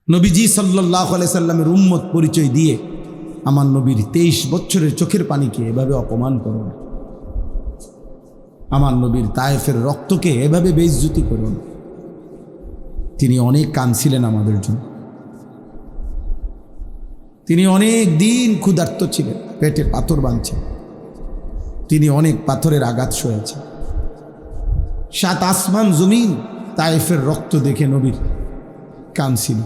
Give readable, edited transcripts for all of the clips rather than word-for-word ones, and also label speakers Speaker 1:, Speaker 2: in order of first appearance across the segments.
Speaker 1: নবীজি সাল্লাল্লাহু আলাইহি সাল্লামের উম্মত পরিচয় দিয়ে আমার নবীর 23 বছরের চোখের পানিকে এভাবে অপমান করো না। আমার নবীর তায়েফের রক্তকে এভাবে বেইজ্জতি করো না। তিনি অনেক কাঁদছিলেন আমাদের জন্য। তিনি অনেক দিন ক্ষুধার্ত ছিলেন, পেটে পাথর বাঁধছেন। তিনি অনেক পাথরের আঘাত সয়েছেন। 7 আসমান জমিন তায়েফের রক্ত দেখে নবীর কাঁদছিল।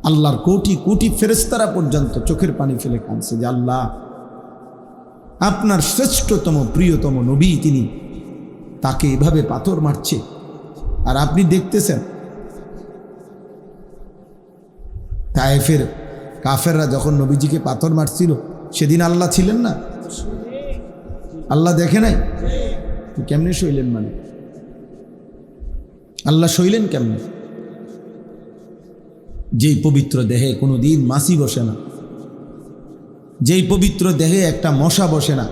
Speaker 1: আল্লাহর কোটি কোটি ফেরেশতারা পর্যন্ত চোখের পানি ফেলে কাঁদছে যে আল্লাহ, আপনার শ্রেষ্ঠতম প্রিয়তম নবী, তিনি তাকে এভাবে পাথর মারছে আর আপনি দেখতেছেন। তায়েফের কাফেররা যখন নবীজিকে পাথর মারছিল সেদিন আল্লাহ ছিলেন না? আল্লাহ দেখে নাই? কেমনে সইলেন? মানে আল্লাহ সইলেন কেমনে? যেই পবিত্র দেহে কোনো দিন মাছি বসে না, যেই পবিত্র দেহে একটা মশা বসে না,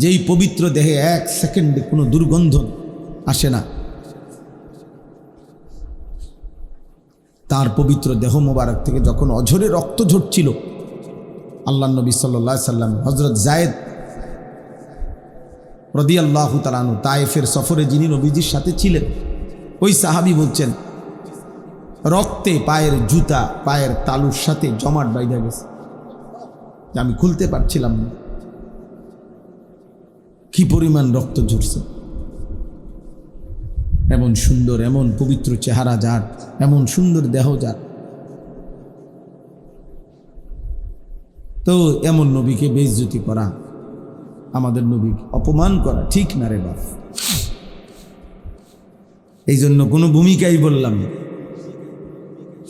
Speaker 1: যেই পবিত্র দেহে 1 সেকেন্ডে কোনো দুর্গন্ধ আসে না, তার পবিত্র দেহ মোবারক থেকে যখন অঝরে রক্ত ঝরছিল, আল্লাহ নবী সাল্লাল্লাহু আলাইহি সাল্লাম হযরত যায়েদ রাদিয়াল্লাহু তাআলা আনহু তায়েফের সফরে যিনি নবীজির সাথে ছিলেন, ওই সাহাবী বলছেন রক্তে পায়ের জুতা পায়ের তালুর সাথে জমাট বাইধা গেছে, আমি খুলতে পারছিলাম না। কি পরিমাণ রক্ত ঝরছে! এমন সুন্দর, এমন পবিত্র চেহারা যার, এমন সুন্দর দেহ যার, তো এমন নবীকে বেইজ্জতি করা, আমাদের নবীকে অপমান করা ঠিক না রে বাপ। এই জন্য কোনো ভূমিকাই বললাম না,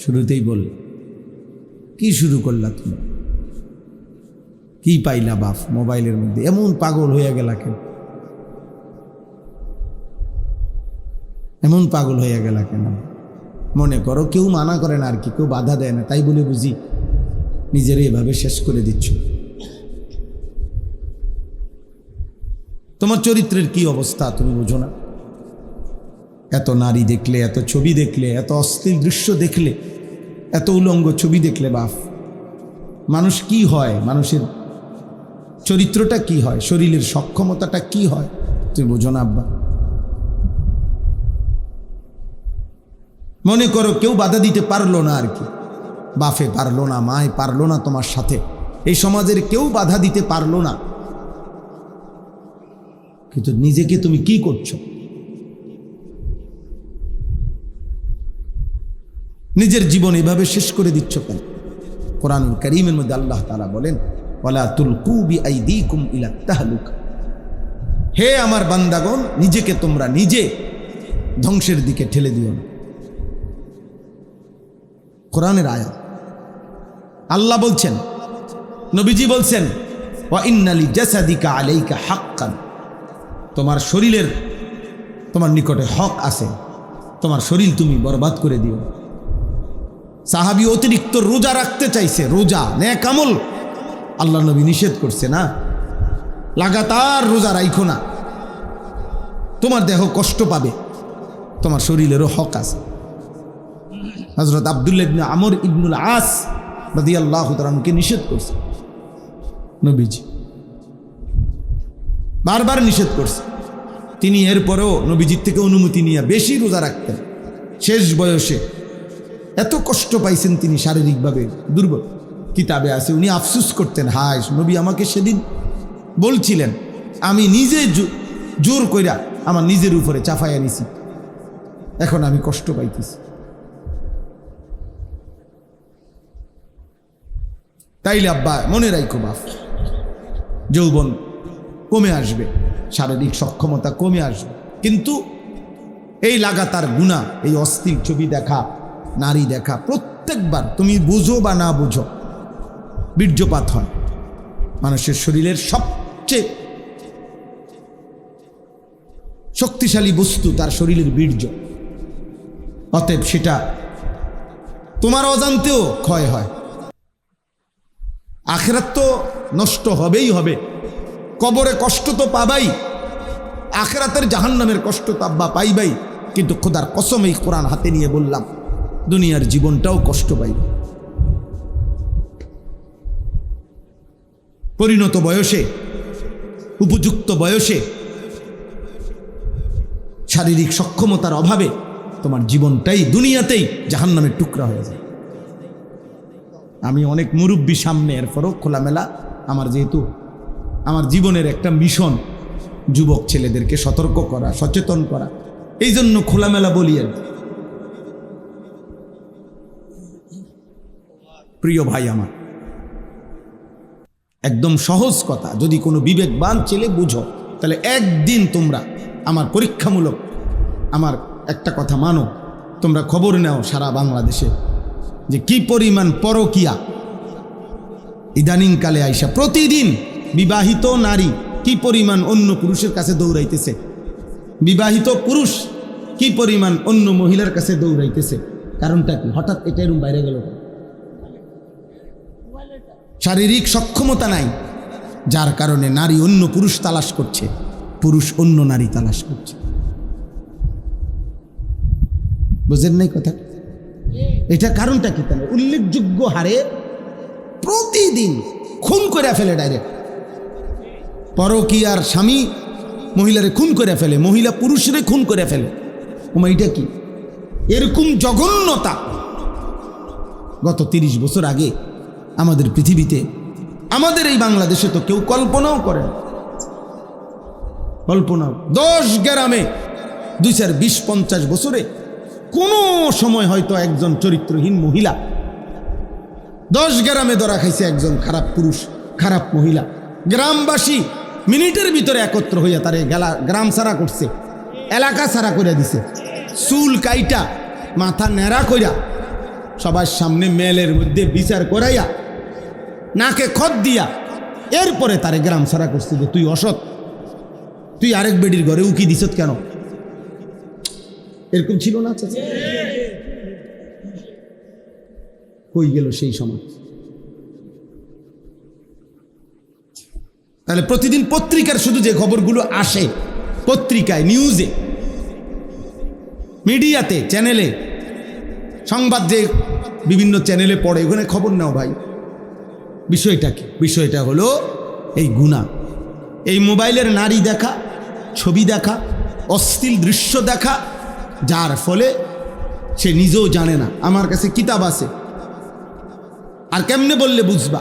Speaker 1: শুরুতেই বল, কি শুরু করলা তুমি? কি পাইলা বাপ মোবাইলের মধ্যে? এমন পাগল হইয়া গেলা কেন? এমন পাগল হইয়া গেলা কেন? মনে করো কেউ মানা করে না আর কি, কেউ বাধা দেয় না, তাই বলে বুঝি নিজের এভাবে শেষ করে দিচ্ছ। তোমার চরিত্রের কি অবস্থা তুমি বুঝো না? এত নারী দেখলে, এত ছবি দেখলে, এত অশ্লীল দৃশ্য দেখলে, এত উলঙ্গ ছবি দেখলে বাপ, মানুষ কি হয়? মানুষের চরিত্রটা কি হয়? শরীরের সক্ষমতাটা কি হয়? তুমি বোঝো না আব্বা? মনে করো কেউ বাধা দিতে পারলো না আর কি, বাপে পারলো না, মায় পারলো না, তোমার সাথে এই সমাজের কেউ বাধা দিতে পারলো না, কিন্তু নিজেকে তুমি কি করছো? নিজের জীবন এভাবে শেষ করে দিচ্ছ কেন? কোরআনুল কারীমের মধ্যে আল্লাহ তাআলা বলেন, ওয়ালা তুলকু বিআইদিকুম ইলা তাহলুকা, হে আমার বান্দাগণ, নিজেকে তোমরা নিজে ধ্বংসের দিকে ঠেলে দিও না। কোরআনের আয়াত। আল্লাহ বলছেন, নবীজি বলছেন, ওয়া ইন্না লিজাসাদিকা আলাইকা হাক্কান, তোমার শরীরের তোমার নিকটে হক আছে, তোমার শরীর তুমি বরবাদ করে দিও। সাহাবী অতিরিক্ত রোজা রাখতে চাইছে, রোজা নেক আমল, আল্লাহ নবী নিষেধ করছে না, লাগাতার রোজা রাখো না, তোমার দেহ কষ্ট পাবে, তোমার শরীরেরও হক আছে। হযরত আব্দুল্লাহ ইবনে আমর ইবনুল আস রাদিয়াল্লাহু তাআলা আনহুকে নিষেধ করছে নবীজি, বারবার নিষেধ করছে। তিনি এরপরেও নবীজির থেকে অনুমতি নিয়ে বেশি রোজা রাখতেন। শেষ বয়সে এত কষ্ট পাইছেন তিনি, শারীরিকভাবে দুর্বল। কিতাবে আছে উনি আফসোস করতেন, হায় নবী আমাকে সেদিন বলছিলেন, আমি নিজে জোর কইরা আমার নিজের উপরে চাপাইয়া নিছি, এখন আমি কষ্ট পাইতেছি। তাইলে আব্বা মনে রাখো বাপ, যৌবন কমে আসবে, শারীরিক সক্ষমতা কমে আসবে, কিন্তু এই লাগাতার গুনাহ, এই অশ্লীল ছবি দেখা, নারী দেখা, প্রত্যেকবার তুমি বুঝো বা না বুঝো বীর্যপাত হয়। মানুষের শরীরের সবচেয়ে শক্তিশালী বস্তু তার শরীরের বীর্য, অতএব সেটা তোমার অজান্তেও ক্ষয় হয়। আখিরাত তো নষ্ট হবেই হবে, কবরে কষ্ট তো পাবাই, আখিরাতের জাহান্নামের কষ্ট তো আব্বা পাইবাই, কিন্তু খোদার কসম এই কোরআন হাতে নিয়ে বললাম, দুনিয়ার জীবনটাও কষ্ট পাইবে। পরিণত বয়সে, উপযুক্ত বয়সে শারীরিক সক্ষমতার অভাবে তোমার জীবনটাই দুনিয়াতেই জাহান্নামের টুকরা হয়ে যায়। আমি অনেক মুরব্বী সামনে, এরপরও খোলামেলা আমার যেহেতু আমার জীবনের একটা মিশন যুবক ছেলেদেরকে সতর্ক করা, সচেতন করা, এই জন্য খোলামেলা বলি। আর প্রিয় ভাই আমার, একদম সহজ কথা, যদি কোনো বিবেকবান ছেলে বুঝো তাহলে একদিন তোমরা আমার পরীক্ষামূলক আমার একটা কথা মানো, তোমরা খবর নাও সারা বাংলাদেশে যে কি পরিমাণ পরকিয়া ইদানিংকালে আইসা প্রতিদিন বিবাহিত নারী কি পরিমাণ অন্য পুরুষের কাছে দৌড়াইতেছে, বিবাহিত পুরুষ কি পরিমাণ অন্য মহিলার কাছে দৌড়াইতেছে। কারণটা কি? হঠাৎ এটা এরকম বাইরে গেল। শারীরিক সক্ষমতা নাই, যার কারণে নারী অন্য পুরুষ তালাশ করছে, পুরুষ অন্য নারী তালাশ করছে। বুঝেন নাই কথা? এটা কারণটা কি? তাহলে উল্লেখযোগ্য হারে প্রতিদিন খুন করে ফেলে, ডাইরেক্ট পরকীয়ার স্বামী মহিলারে খুন করে ফেলে, মহিলা পুরুষরে খুন করে ফেলে। ওমা, এটা কি? এরকম জঘন্যতা গত 30 বছর আগে আমাদের পৃথিবীতে, আমাদের এই বাংলাদেশে তো কেউ কল্পনাও করে না। কল্পনা 10 গ্রামে 20-50 বছরে কোনো সময় হয়তো একজন চরিত্রহীন মহিলা 10 গ্রামে ধরা খাইছে, একজন খারাপ পুরুষ, খারাপ মহিলা। গ্রামবাসী মিনিটের ভিতরে একত্র হইয়া তারে গ্রাম ছাড়া করছে, এলাকা ছাড়া করে দিছে, চুল কাইটা মাথা নেড়া কইরা সবার সামনে মেলের মধ্যে বিচার করাইয়া নাকে খত দিয়া এরপরে তারে গ্রাম ছাড়া করছে যে তুই অসৎ, তুই আরেক বেডির ঘরে উকি দিছত কেন? এরকম ছিল না? কই গেল সেই সমাজ? তাহলে প্রতিদিন পত্রিকার শুধু যে খবরগুলো আসে, পত্রিকায়, নিউজে, মিডিয়াতে, চ্যানেলে, সংবাদ যে বিভিন্ন চ্যানেলে পড়ে, ওখানে খবর নাও ভাই। বিষয়টা কি? বিষয়টা হলো এই গুনাহ, এই মোবাইলের নারী দেখা, ছবি দেখা, অশ্লীল দৃশ্য দেখা, যার ফলে সে নিজেও জানে না। আমার কাছে কিতাব আছে, আর কেমনে বললে বুঝবা?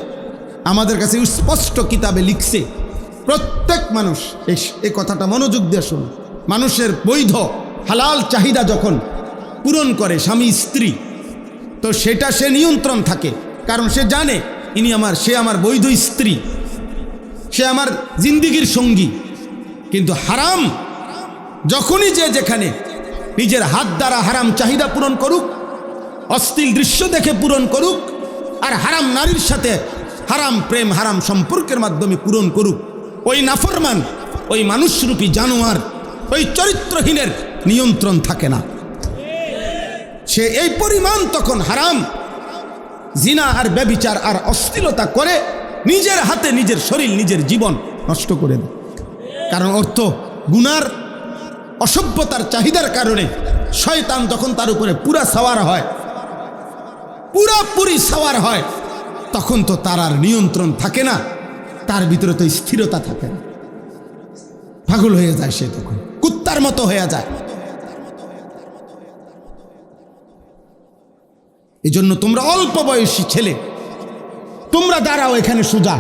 Speaker 1: আমাদের কাছে স্পষ্ট কিতাবে লিখছে, প্রত্যেক মানুষ, এই কথাটা মনোযোগ দিয়ে শুনুন, মানুষের বৈধ হালাল চাহিদা যখন পূরণ করে স্বামী স্ত্রী, তো সেটা সে নিয়ন্ত্রণ থাকে, কারণ সে জানে সে আমার বৈধ স্ত্রী, সে আমার জিন্দিগির সঙ্গী। কিন্তু হারাম যখনই যে যেখানে নিজের হাত দ্বারা হারাম চাহিদা পূরণ করুক, অশ্লীল দৃশ্য দেখে পূরণ করুক, আর হারাম নারীর সাথে হারাম প্রেম, হারাম সম্পর্কের মাধ্যমে পূরণ করুক, ওই নাফরমান, ওই মানুষরূপী জানোয়ার, ওই চরিত্রহীনের নিয়ন্ত্রণ থাকে না। সে এই পরিমাণ তখন হারাম, জিনা আর ব্যভিচার আর অশ্লীলতা করে নিজের হাতে নিজের শরীর, নিজের জীবন নষ্ট করে দেয়। কারণ অর্থ গুনার, অসভ্যতার চাহিদার কারণে শয়তান তখন তার উপরে পুরা সাওয়ার হয়, পুরাপুরি সাওয়ার হয়, তখন তো তার আর নিয়ন্ত্রণ থাকে না, তার ভিতরে তো স্থিরতা থাকে না, পাগল হয়ে যায় সে, তখন কুত্তার মতো হয়ে যায়। এই জন্য তোমরা অল্প বয়সী ছেলে, তোমরা দাঁড়াও এখানে সোজা,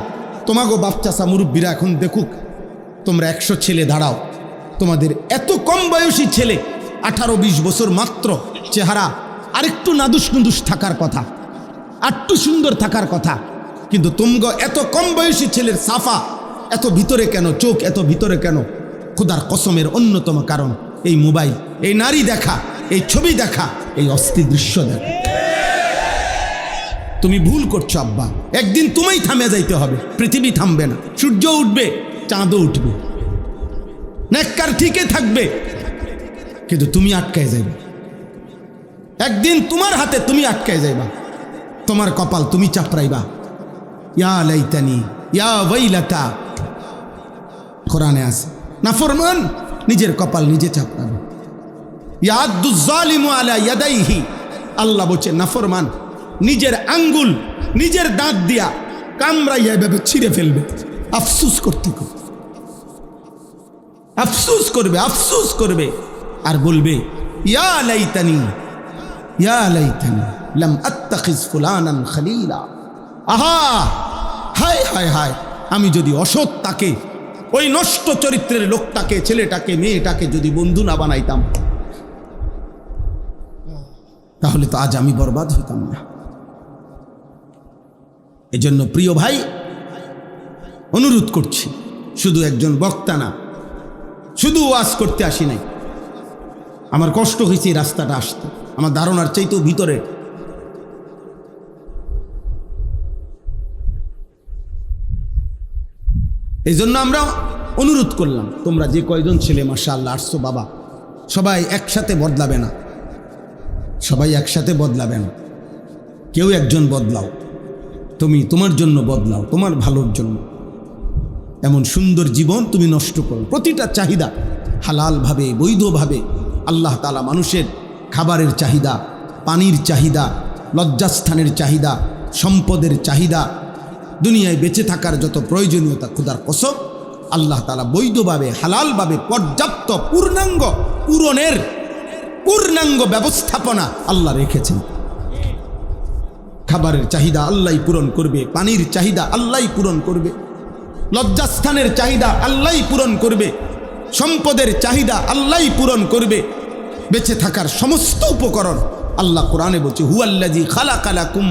Speaker 1: তোমাকে বাচ্চাসা মুরব্বীরা এখন দেখুক, তোমরা 100 ছেলে দাঁড়াও, তোমাদের এত কম বয়সী ছেলে, 18-20 বছর মাত্র, চেহারা আরেকটু নাদুস নুদুস থাকার কথা, আটটু সুন্দর থাকার কথা, কিন্তু তোমরা এত কম বয়সী ছেলের সাফা এত ভিতরে কেন, চোখ এত ভিতরে কেন? খোদার কসমের অন্যতম কারণ এই মোবাইল, এই নারী দেখা, এই ছবি দেখা, এই অস্থির দৃশ্য দেখা। তুমি ভুল করছো আব্বা, একদিন তোমায় থামে যাইতে হবে, পৃথিবী থামবে না, সূর্য উঠবে, চাঁদও উঠবে, নেককার ঠিকই থাকবে, কিন্তু তুমি আটকায় যাইবে। একদিন তোমার হাতে তুমি আটকায় যাইবা, তোমার কপাল তুমি চাপড়াইবা। ইয়া লাইতানি ইয়া ওয়াইলাতা, কোরআনে আছে, নাফরমান নিজের কপাল নিজে চাপড়াবে। ইয়াদুজ জালিমু আলা ইয়াদাইহি আল্লাহ বলছে নাফরমান নিজের আঙ্গুল নিজের দাঁত দিয়া কামড়াইয়া এভাবে ছিঁড়ে ফেলবে, আফসুস করতে করতে আফসুস করবে, আফসুস করবে আর বলবে ইয়া লাইতানি লাম আত্তাখিজ ফুলানান খলিলা। আহা, হায় হায় হায়, আমি যদি অসৎ তাকে, ওই নষ্ট চরিত্রের লোকটাকে, ছেলেটাকে, মেয়েটাকে যদি বন্ধু না বানাইতাম, তাহলে তো আজ আমি বরবাদ হইতাম না। এজন্য প্রিয় ভাই, অনুরোধ করছি, শুধু একজন বক্তা না, শুধু ওয়াজ করতে আসি নাই, আমার কষ্ট হয়েছে এই রাস্তাটা আসতে, আমার ধারণার চাইতেও ভিতরে। এই জন্য আমরা অনুরোধ করলাম, তোমরা যে কয়জন ছেলে মাশাআল্লাহ আসছো বাবা, সবাই একসাথে বদলাবে না, সবাই একসাথে বদলাবে না, কেউ একজন বদলাও, তুমি তোমার জন্য বদলাও, তোমার ভালোর জন্য। এমন সুন্দর জীবন তুমি নষ্ট করো। প্রতিটা চাহিদা হালালভাবে, বৈধভাবে আল্লাহ তাআলা মানুষের খাবারের চাহিদা, পানির চাহিদা, লজ্জাস্থানের চাহিদা, সম্পদের চাহিদা, দুনিয়ায় বেঁচে থাকার যত প্রয়োজনীয়তা, খোদার কসম আল্লাহ তাআলা বৈধভাবে, হালালভাবে পর্যাপ্ত পূর্ণাঙ্গ ব্যবস্থাপনা আল্লাহ রেখেছেন। খাবারের চাহিদা আল্লাহই পূরণ করবে, পানির চাহিদা আল্লাহই পূরণ করবে, লজ্জাস্থানের চাহিদা আল্লাহই পূরণ করবে, সম্পদের চাহিদা আল্লাহই পূরণ করবে, বেঁচে থাকার সমস্ত উপকরণ আল্লাহ কোরআনে বলছে হুয়াল্লাযী খালাকা লাকুম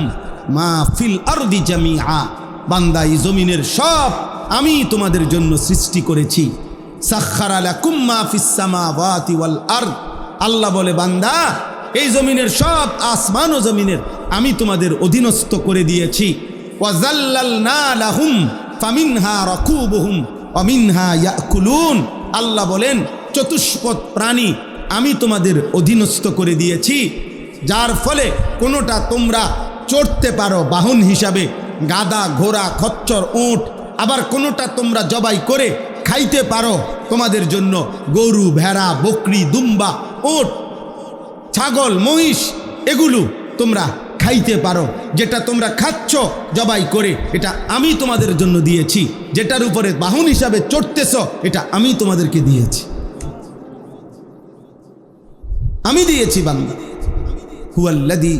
Speaker 1: মা ফিল আরদি জামিআ। বান্দা, এই জমিনের সব আমি তোমাদের জন্য সৃষ্টি করেছি। সাখখারা লাকুম মা ফিস সামাওয়াতি ওয়াল আরদ। আল্লাহ বলে বান্দা, এই জমিনের সব আসমান ও জমিনের আমি তোমাদের অধীনস্থ করে দিয়েছি। ওয়াজাল্লালনা লাহুম ফামিনহা রাকুবুহুম ওয়া মিনহা ইয়াকুলুন। আল্লাহ বলেন চতুষ্পদ প্রাণী আমি তোমাদের অধীনস্থ করে দিয়েছি, যার ফলে কোনোটা তোমরা চড়তে পারো বাহন হিসাবে, গাধা, ঘোড়া, খচ্চর, উট, আবার কোনোটা তোমরা জবাই করে খাইতে পারো তোমাদের জন্য, গরু, ভেড়া, বকরি, দুম্বা, উট, ছাগল, মহিষ, এগুলো তোমরা খাইতে পারো। যেটা তোমরা খাচ্ছ জবাই করে, এটা আমি তোমাদের জন্য দিয়েছি। যেটার উপরে বাহন হিসাবে চড়তেছ, এটা আমি তোমাদেরকে দিয়েছি, আমি দিয়েছি বান্দা। হুয়াল্লাযী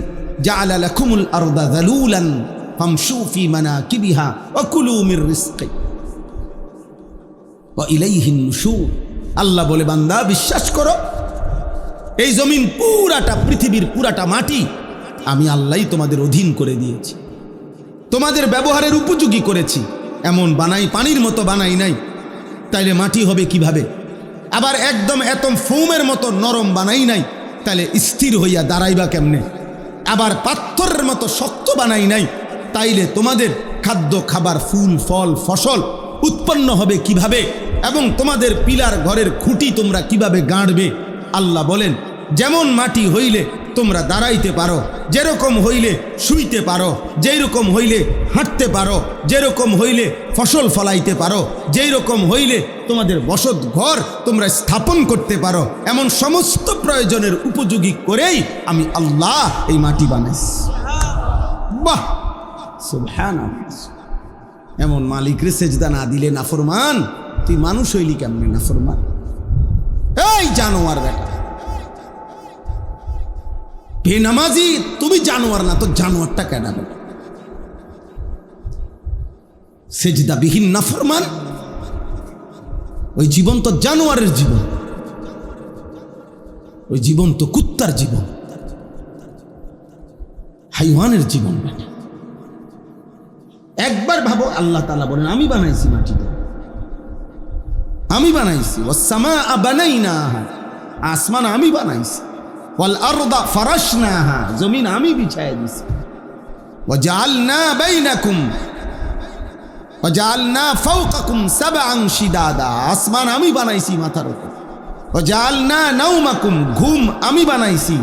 Speaker 1: জাআলা লাকুমুল আরদা যালুলান ফামশু ফি মানাকিবিহা ওয়া কুলু মির রিজকি ওয়া ইলাইহিন নুশুর। আল্লাহ বলে বান্দা বিশ্বাস করো, এই জমিন পুরাটা, পৃথিবীর পুরাটা মাটি আমি আল্লাহই তোমাদের অধীন করে দিয়েছি, তোমাদের ব্যবহারের উপযোগী করেছি। এমন বানাই, পানির মতো বানাই নাই, তাইলে মাটি হবে কিভাবে? আবার একদম এতম ফোমের মতো নরম বানাই নাই, তাইলে স্থির হইয়া দাঁড়াইবা কেমনে? আবার পাথরের মতো শক্ত বানাই নাই, তাইলে তোমাদের খাদ্য, খাবার, ফুল, ফল, ফসল উৎপন্ন হবে কিভাবে? এবং তোমাদের পিলার ঘরের খুঁটি তোমরা কিভাবে গাঁড়বে? আল্লাহ বলেন যেমন মাটি হইলে তোমরা দাঁড়াইতে পারো, যেরকম হইলে শুইতে পারো, যেই রকম হইলে হাঁটতে পারো, যেরকম হইলে ফসল ফলাইতে পারো, যেই রকম হইলে তোমাদের বসত ঘর তোমরা স্থাপন করতে পারো, এমন সমস্ত প্রয়োজনের উপযোগী করেই আমি আল্লাহ এই মাটি বানাইছি। বাহ, সুবহানাল্লাহ। এমন মালিকরে সেজদা না দিলে নাফরমান, তুই মানুষ হইলি কেমনে নাফরমান? এই জানোয়ার বেটা, বেনামাজি, তুমি জানোয়ার না তো জানোয়ারটা কেন? সেজদাবিহীন নাফরমান, ওই জীবন তো জানোয়ারের জীবন, ওই জীবন তো কুত্তার জীবন, হাইওয়ানের জীবন। একবার ভাবো, আল্লাহ তাআলা বলেন আমি বানাইছি মাটিটা, আমি বানাইছি। ওয়াস-সামাআ বানাইনাহা, আসমান আমি বানাইছি। ওয়াল আরদা ফারাশনাহা, জমিন আমি বিছায় দিছি। ওয়াজআলনা বাইনাকুম ওয়াজআলনা ফাওকাকুম সাবআন শিদাদা, আসমান আমি বানাইছি মাথার উপর। ওয়াজআলনা নাওমাকুম, ঘুম আমি বানাইছি।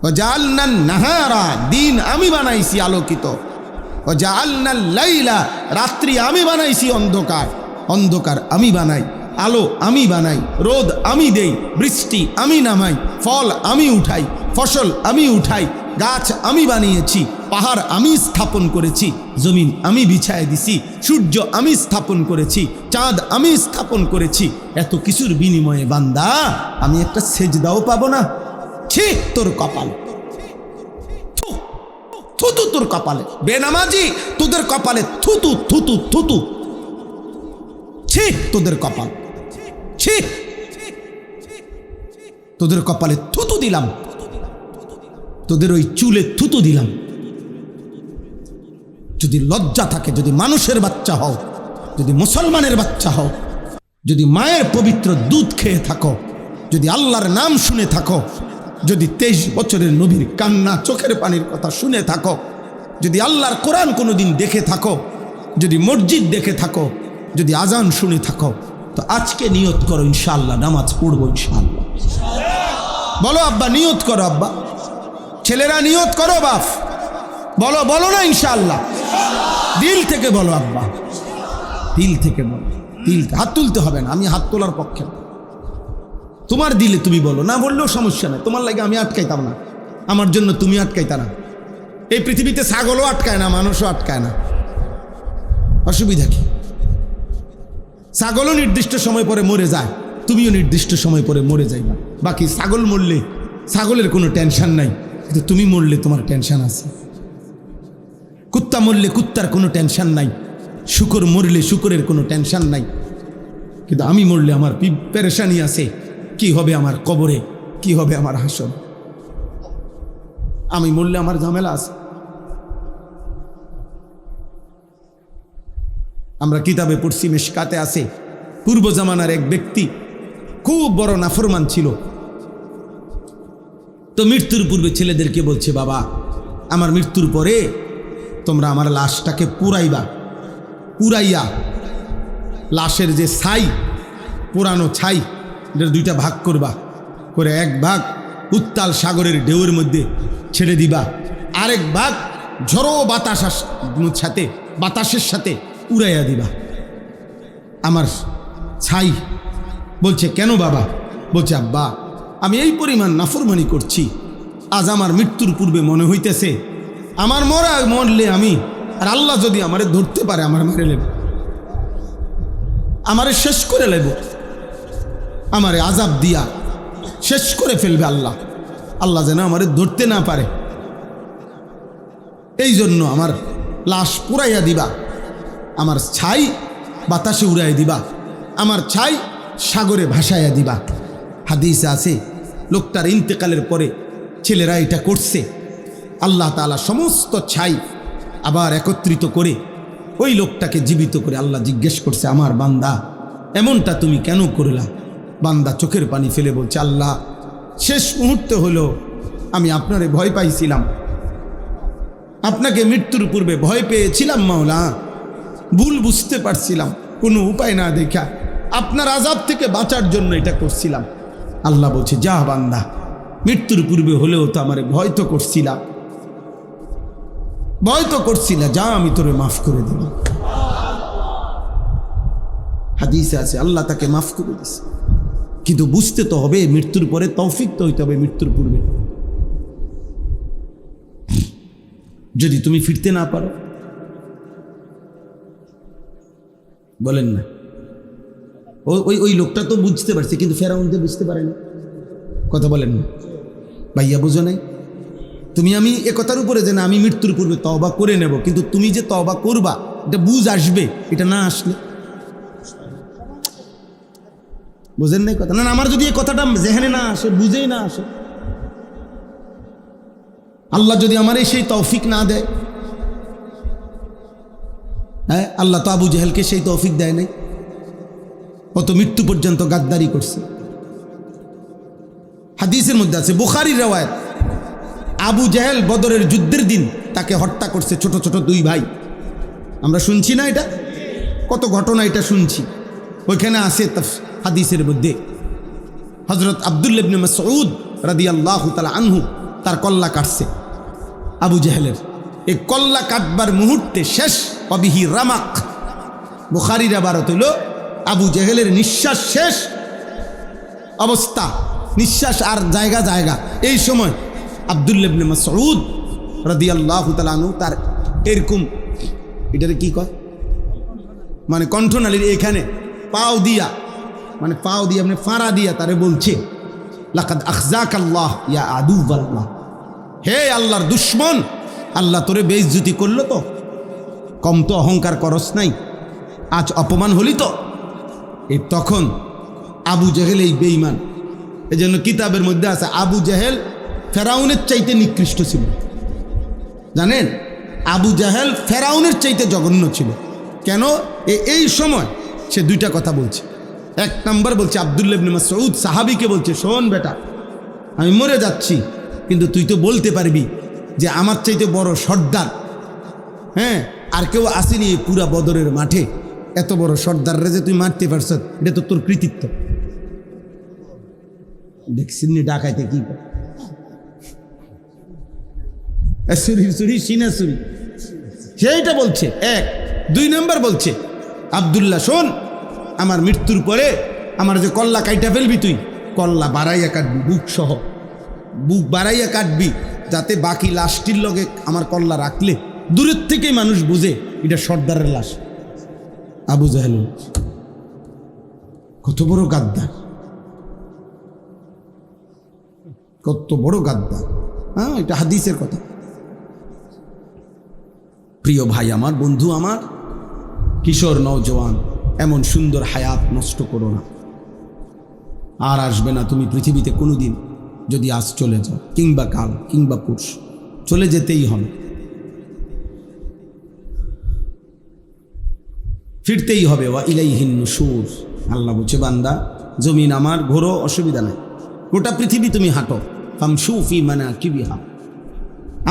Speaker 1: ওয়াজআলনান নাহারা, দিন আমি বানাইছি আলোকিত। ওয়াজআলনাল লাইলা, রাত্রি আমি বানাইছি অন্ধকার, অন্ধকার আমি বানাই। আলো আমি বানাই, রোদ আমি দেই, বৃষ্টি আমি নামাই, ফল আমি উঠাই, ফসল আমি উঠাই, গাছ আমি বানিয়েছি, পাহাড় আমি স্থাপন করেছি, জমিন আমি বিছায় দিছি, সূর্য আমি স্থাপন করেছি, চাঁদ আমি স্থাপন করেছি। এত কিছুর বিনিময়ে বান্দা আমি একটা সেজদাও পাবো না? ঠিক তোর কপাল, থুতু তোর কপালে। বেনামাজি তোদের কপালে থুতু থুতু থুতু, ঠিক তোদের কপাল, ঠিক তোদের কপালে থুতু দিলাম, তোদের ওই চুলে থুতু দিলাম। যদি লজ্জা থাকে, যদি মানুষের বাচ্চা হও, যদি মুসলমানের বাচ্চা হও, যদি মায়ের পবিত্র দুধ খেয়ে থাকো, যদি আল্লাহর নাম শুনে থাকো, যদি 23 বছরের নবীর কান্না চোখের পানির কথা শুনে থাকো, যদি আল্লাহর কোরআন কোনোদিন দেখে থাকো, যদি মসজিদ দেখে থাকো, যদি আজান শুনে থাকো, তো আজকে নিয়ত করো ইনশাআল্লাহ নামাজ পড়বো ইনশাআল্লাহ। বলো আব্বা, নিয়ত করো আব্বা, ছেলেরা নিয়ত করো, বাপ বলো, বলো না ইনশাআল্লাহ, দিল থেকে বলো আব্বা, দিল থেকে বলো, দিল। হাত তুলতে হবে না, আমি হাত তোলার পক্ষে, তোমার দিলে তুমি বলো, না বললেও সমস্যা নেই, তোমার লাগে আমি আটকাইতাম না, আমার জন্য তুমি আটকাইতা না। এই পৃথিবীতে ছাগলও আটকায় না, মানুষও আটকায় না, অসুবিধা কি? ছাগলও নির্দিষ্ট সময় পরে মরে যায়, তুমিও নির্দিষ্ট সময় পরে মরে যাইবা। বাকি ছাগল মরলে ছাগলের কোনো টেনশন নাই, কিন্তু তুমি মরলে তোমার টেনশন আছে। কুত্তা মরলে কুত্তার কোনো টেনশন নাই, শুকর মরলে শুকরের কোনো টেনশন নাই, কিন্তু আমি মরলে আমার পেরেশানি আছে। কি হবে আমার কবরে, কি হবে আমার হাসর? আমি মরলে আমার ঝামেলা আছে। আমরা কিতাবে পড়ছি, মিশকাতে আছে, পূর্ব জামানার এক ব্যক্তি খুব বড় নাফরমান ছিল। তো মৃত্যুর পূর্বে ছেলেদেরকে বলছে, বাবা আমার মৃত্যুর পরে তোমরা আমার লাশটাকে পুরাইবা, পুরাইয়া লাশের যে ছাই, পুরানো ছাই, এটার 2টা ভাগ করবা, করে এক ভাগ উত্তাল সাগরের ঢেউয়ের মধ্যে ছেড়ে দিবা, আরেক ভাগ ঝড়ো বাতাসের সাথে উড়াইয়া দিবা আমার ছাই। বলছে কেন বাবা? বলছে আব্বা আমি এই পরিমাণ নাফরমানি করছি, আজ আমার মৃত্যুর পূর্বে মনে হইতেছে আমার মরলে আমি, আর আল্লাহ যদি আমারে ধরতে পারে আমার মেরে নেব, আমারে শেষ করে নেব, আমারে আজাব দিয়া শেষ করে ফেলবে আল্লাহ, আল্লাহ যেন আমারে ধরতে না পারে। এই জন্য আমার লাশ পুরাইয়া দিবা, আমার ছাই বাতাসে উড়াই দিবা, আমার ছাই সাগরে ভাসাইয়া দিবা। হাদিসে আছে লোকটার ইন্তেকালের পরে ছেলেরা এটা করছে, আল্লাহ তাআলা সমস্ত ছাই আবার একত্রিত করে ওই লোকটাকে জীবিত করে আল্লাহ জিজ্ঞেস করছে, আমার বান্দা এমনটা তুমি কেন করলা? বান্দা চোখের পানি ফেলে বলছে, আল্লাহ শেষ মুহূর্তে হলো আমি আপনারে ভয় পাইছিলাম, আপনাকে মৃত্যুর পূর্বে ভয় পেয়েছিলাম মাওলা, ভুল বুঝতে পারছিলাম, কোনো উপায় না দেখা আপনার আযাব থেকে বাঁচার জন্য এটা করছিলাম। আল্লাহ বলছে, যা বান্দা, মৃত্যুর পূর্বে হলেও তো আমারে ভয় তো করছিলা, যা আমি তোরে মাফ করে দিল। হাদিসে আছে আল্লাহ তাকে মাফ করে দিছে, কিন্তু বুঝতে তো হবে মৃত্যুর পরে তৌফিক তো হইতে হবে মৃত্যুর পূর্বে। যদি তুমি ফিরতে না পারো, বলেন না, ওই লোকটা তো বুঝতে পারছে, কিন্তু ফেরাউন তো বুঝতে পারেনি, কথা বলেন না ভাইয়া, বুঝো নাই? তুমি আমি এ কথার উপরে যে না আমি মৃত্যুর পূর্বে তওবা করে নেব, কিন্তু তুমি যে তওবা করবা এটা বুঝ আসবে, এটা না আসলে বুঝেন নাই কথা? না আমার যদি এই কথাটা জেহেনে না আসে, বুঝেই না আসে, আল্লাহ যদি আমার সেই তৌফিক না দেয়, হ্যাঁ আল্লাহ তো আবু জেহেলকে সেই তৌফিক দেয় নাই, ও তো মৃত্যু পর্যন্ত গাদ্দারি করছে। হাদিসের মধ্যে আছে, বুখারীর রওয়ায়াত, আবু জেহেল বদরের যুদ্ধের দিন তাকে হত্যা করছে ছোট ছোট 2 ভাই। আমরা শুনছি না এটা, কত ঘটনা এটা শুনছি। ওইখানে আছে হাদিসের মধ্যে হযরত আব্দুল্লাহ ইবনে মাসউদ রাদিয়াল্লাহু তাআলা আনহু তার কল্লা কাটছে আবু জেহেলের। এই কল্লা কাটবার মুহূর্তে শেষ অবিহি রামাক, বুখারীর ইবারত হইল আবু জেহেলের নিঃশ্বাস শেষ অবস্থা, নিঃশ্বাস আর জায়গা এই সময় আব্দুল্লাহ ইবনে মাসউদ রাদিয়াল্লাহু তাআলা আনহু তার এরকম এটারে কি কয় মানে কণ্ঠনালীর এখানে পাও দিয়া আপনি ফাঁড়া দিয়া তারে বলছে লাকাদ আখজাকাল্লাহ ইয়া আদুওয়াল্লাহ, হে আল্লাহর দুশ্মন, আল্লাহ তোরে বেইজ্জতি করলো তো, কম তো অহংকার করস নাই, আজ অপমান হলি তো। এই তখন আবু জেহেল এই বেঈমান, এই জন্য কিতাবের মধ্যে আছে আবু জেহেল ফেরাউনের চাইতে নিকৃষ্ট ছিল, জানেন? আবু জেহেল ফেরাউনের চাইতে জঘন্য ছিল। কেন? এই সময় সে দুইটা কথা বলছে। এক নাম্বার বলছে আব্দুল্লাহ ইবনে মাসউদ সাহাবীকে বলছে, শোন বেটা, আমি মরে যাচ্ছি, কিন্তু তুই তো বলতে পারবি যে আমার চাইতে বড় সর্দার, হ্যাঁ, আর কেউ আসেনি পুরা বদরের মাঠে, এত বড় সর্দাররা যে তুই মারতে পারছ, এটা তো তোর কৃতিত্ব। দেখছিস ডাকাইতে কি সেইটা বলছে। এক, দুই নাম্বার বলছে আব্দুল্লাহ শোন, আমার মৃত্যুর পরে আমার যে কল্লা কাইটা ফেলবি, তুই কল্লা বাড়াইয়া কাটবি, বুক বাড়াইয়া কাটবি, যাতে বাকি লাশটির লগে আমার কল্লা রাখলে দূরের থেকেই মানুষ বুঝে এটা সর্দারের লাশ। আবু জাহেল কত বড় গাদ্দার, কত বড় গাদ্দার! হ্যাঁ, এটা হাদিসের কথা। প্রিয় ভাই আমার, বন্ধু আমার, কিশোর নওজওয়ান, এমন সুন্দর হায়াত নষ্ট করো না। আর আসবে না তুমি পৃথিবীতে কোনোদিন, যদি আজ চলে যাও, কিংবা কাল কিংবা পুরুষ, চলে যেতেই হবে, ফিরতেই হবে। ওয়া ইলাইহিন নুশুর, আল্লাহ বলছে বান্দা জমিন আমার, ঘোরো, অসুবিধা নেই, গোটা পৃথিবী তুমি হাঁটো, ফামশু ফি মানাকিবিহা,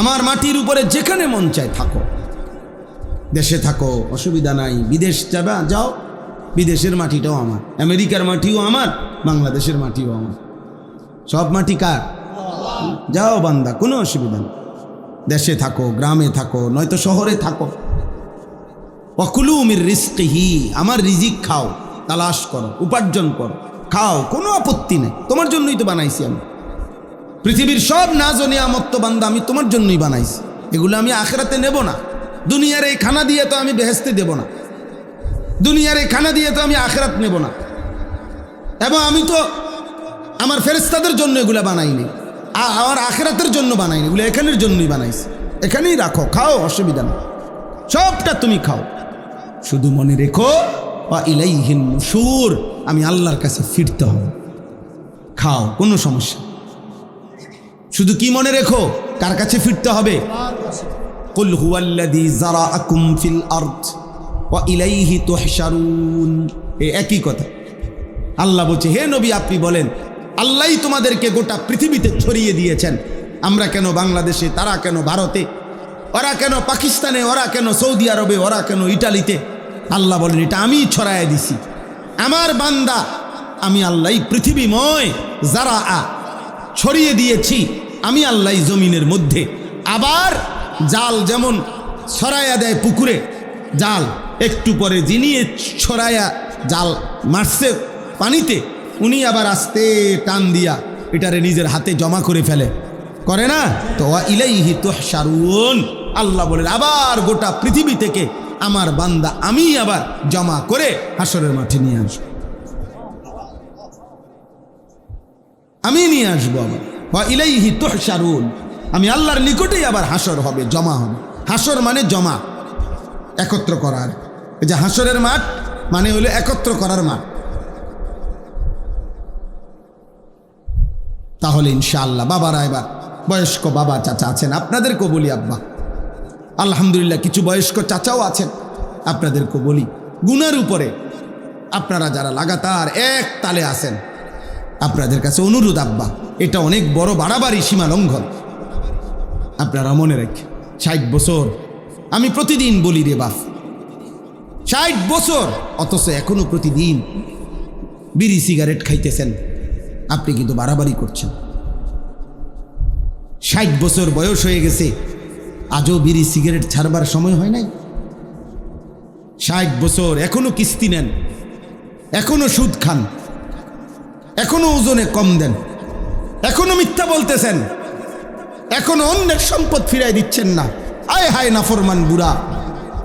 Speaker 1: আমার মাটির উপরে যেখানে মন চায় থাকো, দেশে থাকো অসুবিধা নাই, বিদেশ যাবা যাও, বিদেশের মাটিটাও আমার, আমেরিকার মাটিও আমার, বাংলাদেশের মাটিও আমার, সব মাটি কার? যাও বান্দা, কোনো অসুবিধা নেই, দেশে থাকো, গ্রামে থাকো, নয়তো শহরে থাকো। ওয়াকুলু মির রিজকিহি, আমার রিজিক খাও, তালাশ করো, উপার্জন করো, খাও, কোনো আপত্তি নেই, তোমার জন্যই তো বানাইছি আমি। পৃথিবীর সব নাজ ও নিয়ামত তো বান্দা আমি তোমার জন্যই বানাইছি, এগুলো আমি আখিরাতে নেব না। দুনিয়ার এই খানা দিয়ে তো আমি বেহেশতে দেব না, দুনিয়ার এই খানা দিয়ে তো আমি আখিরাত নেব না। এবং আমি তো আমার ফেরেশতাদের জন্য এগুলো বানাইনি, আমার আখিরাতের জন্য বানাইনি, এগুলো এখানের জন্যই বানাইছি। এখানেই রাখো, খাও, অসুবিধা নেই, সবটা তুমি খাও, শুধু মনে রেখো ওয়া ইলাইহিন নুশুর, আমি আল্লাহর কাছে ফিরতে হবে। খাও, কোনো সমস্যা, শুধু কি মনে রেখো, কার কাছে ফিরতে হবে? কুল হুয়াল্লাযী যারাআকুম ফিল আরদ ওয়া ইলাইহি তুহশারুন, এই একই কথা। আল্লাহ বলছে, হে নবী আপনি বলেন, আল্লাহই তোমাদেরকে গোটা পৃথিবীতে ছড়িয়ে দিয়েছেন। আমরা কেন বাংলাদেশে, তারা কেন ভারতে, ওরা কেন পাকিস্তানে, ওরা কেন সৌদি আরবে, ওরা কেন ইটালিতে? আল্লাহ বলেন, এটা আমি ছড়ায় দিছি, আমার বান্দা, আমি আল্লাহই পৃথিবীময় যারা ছড়িয়ে দিয়েছি, আমি আল্লাহই জমিনের মধ্যে। আবার জাল যেমন ছড়াইয়া দেয় পুকুরে, জাল একটু পরে যিনি ছড়াইয়া জাল মারছে পানিতে, উনি আবার আস্তে টান দিয়া এটারে নিজের হাতে জমা করে ফেলে, করে না? তো ওয়া ইলাইহি তুহশারুন, আল্লাহ বলেন আবার গোটা পৃথিবী থেকে আমার বান্দা আমি আবার জমা করে হাসরের মাঠে নিয়ে আসবো, আমি নিয়ে আসবো আবার। ওয়া ইলাইহি তুহশারুন, আমি আল্লাহর নিকটেই আবার হাসর হবে, জমা হবে। হাসর মানে জমা, একত্র করার। এই যে হাসরের মাঠ মানে হলো একত্র করার মাঠ। তাহলে ইনশাআল্লাহ বাবারা, এবার বয়স্ক বাবা চাচা আছেন, আপনাদেরকেও বলি আব্বা, আলহামদুলিল্লাহ কিছু বয়স্ক চাচাও আছেন, আপনাদেরকেও বলি, গুনার উপরে আপনারা যারা লাগাতার এক তালে আছেন, আপনাদের কাছে অনুরোধ আব্বা, এটা অনেক বড় বাড়াবাড়ি, সীমা লঙ্ঘন। আপনারা মনে রাখেন, 60 বছর আমি প্রতিদিন বলি রে বাপ, 60 বছর, অথচ এখনো প্রতিদিন বিড়ি সিগারেট খাইতেছেন, আপনি কিন্তু বাড়াবাড়ি করছেন। 60 বছর বয়স হয়ে গেছে, আজও বিড়ি সিগারেট ছাড়বার সময় হয় নাই। 60 বছর এখনো কিস্তি নেন, এখনো সুদ খান, এখনো ওজনে কম দেন, এখনো মিথ্যা বলতেছেন, এখনো অন্যের সম্পদ ফিরাই দিচ্ছেন না। আয় হায় নাফরমান বুড়া,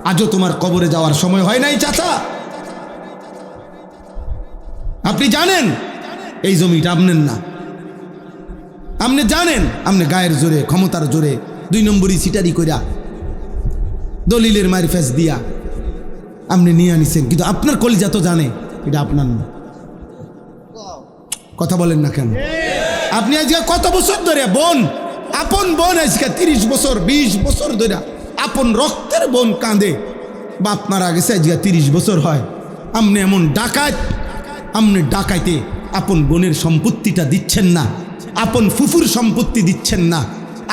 Speaker 1: আজও তোমার কবরে যাওয়ার সময় হয় নাই চাচা? আপনি জানেন এই জমিটা আপনার না, আপনি জানেন আপনি গায়ের জোরে, ক্ষমতার জোরে, 2 নম্বরই সিটারি কইরা, দলিলের মারফেস দিয়া আপনি নিয়ে আনিছেন, কিন্তু আপনার কলিজা তো জানে এটা আপনার না। কথা বলেন না কেন? আপনি আজকে কত বছর ধরে বোন, আপন বোন আজকে 30 বছর 20 বছর ধরে আপন রক্তের বোন কাঁদে, বাপ মারা গেছে আজকে 30 বছর হয়, আপনি এমন ডাকাত, আপনি ডাকাইতে আপন বোনের সম্পত্তিটা দিচ্ছেন না, আপন ফুফুর সম্পত্তি দিচ্ছেন না,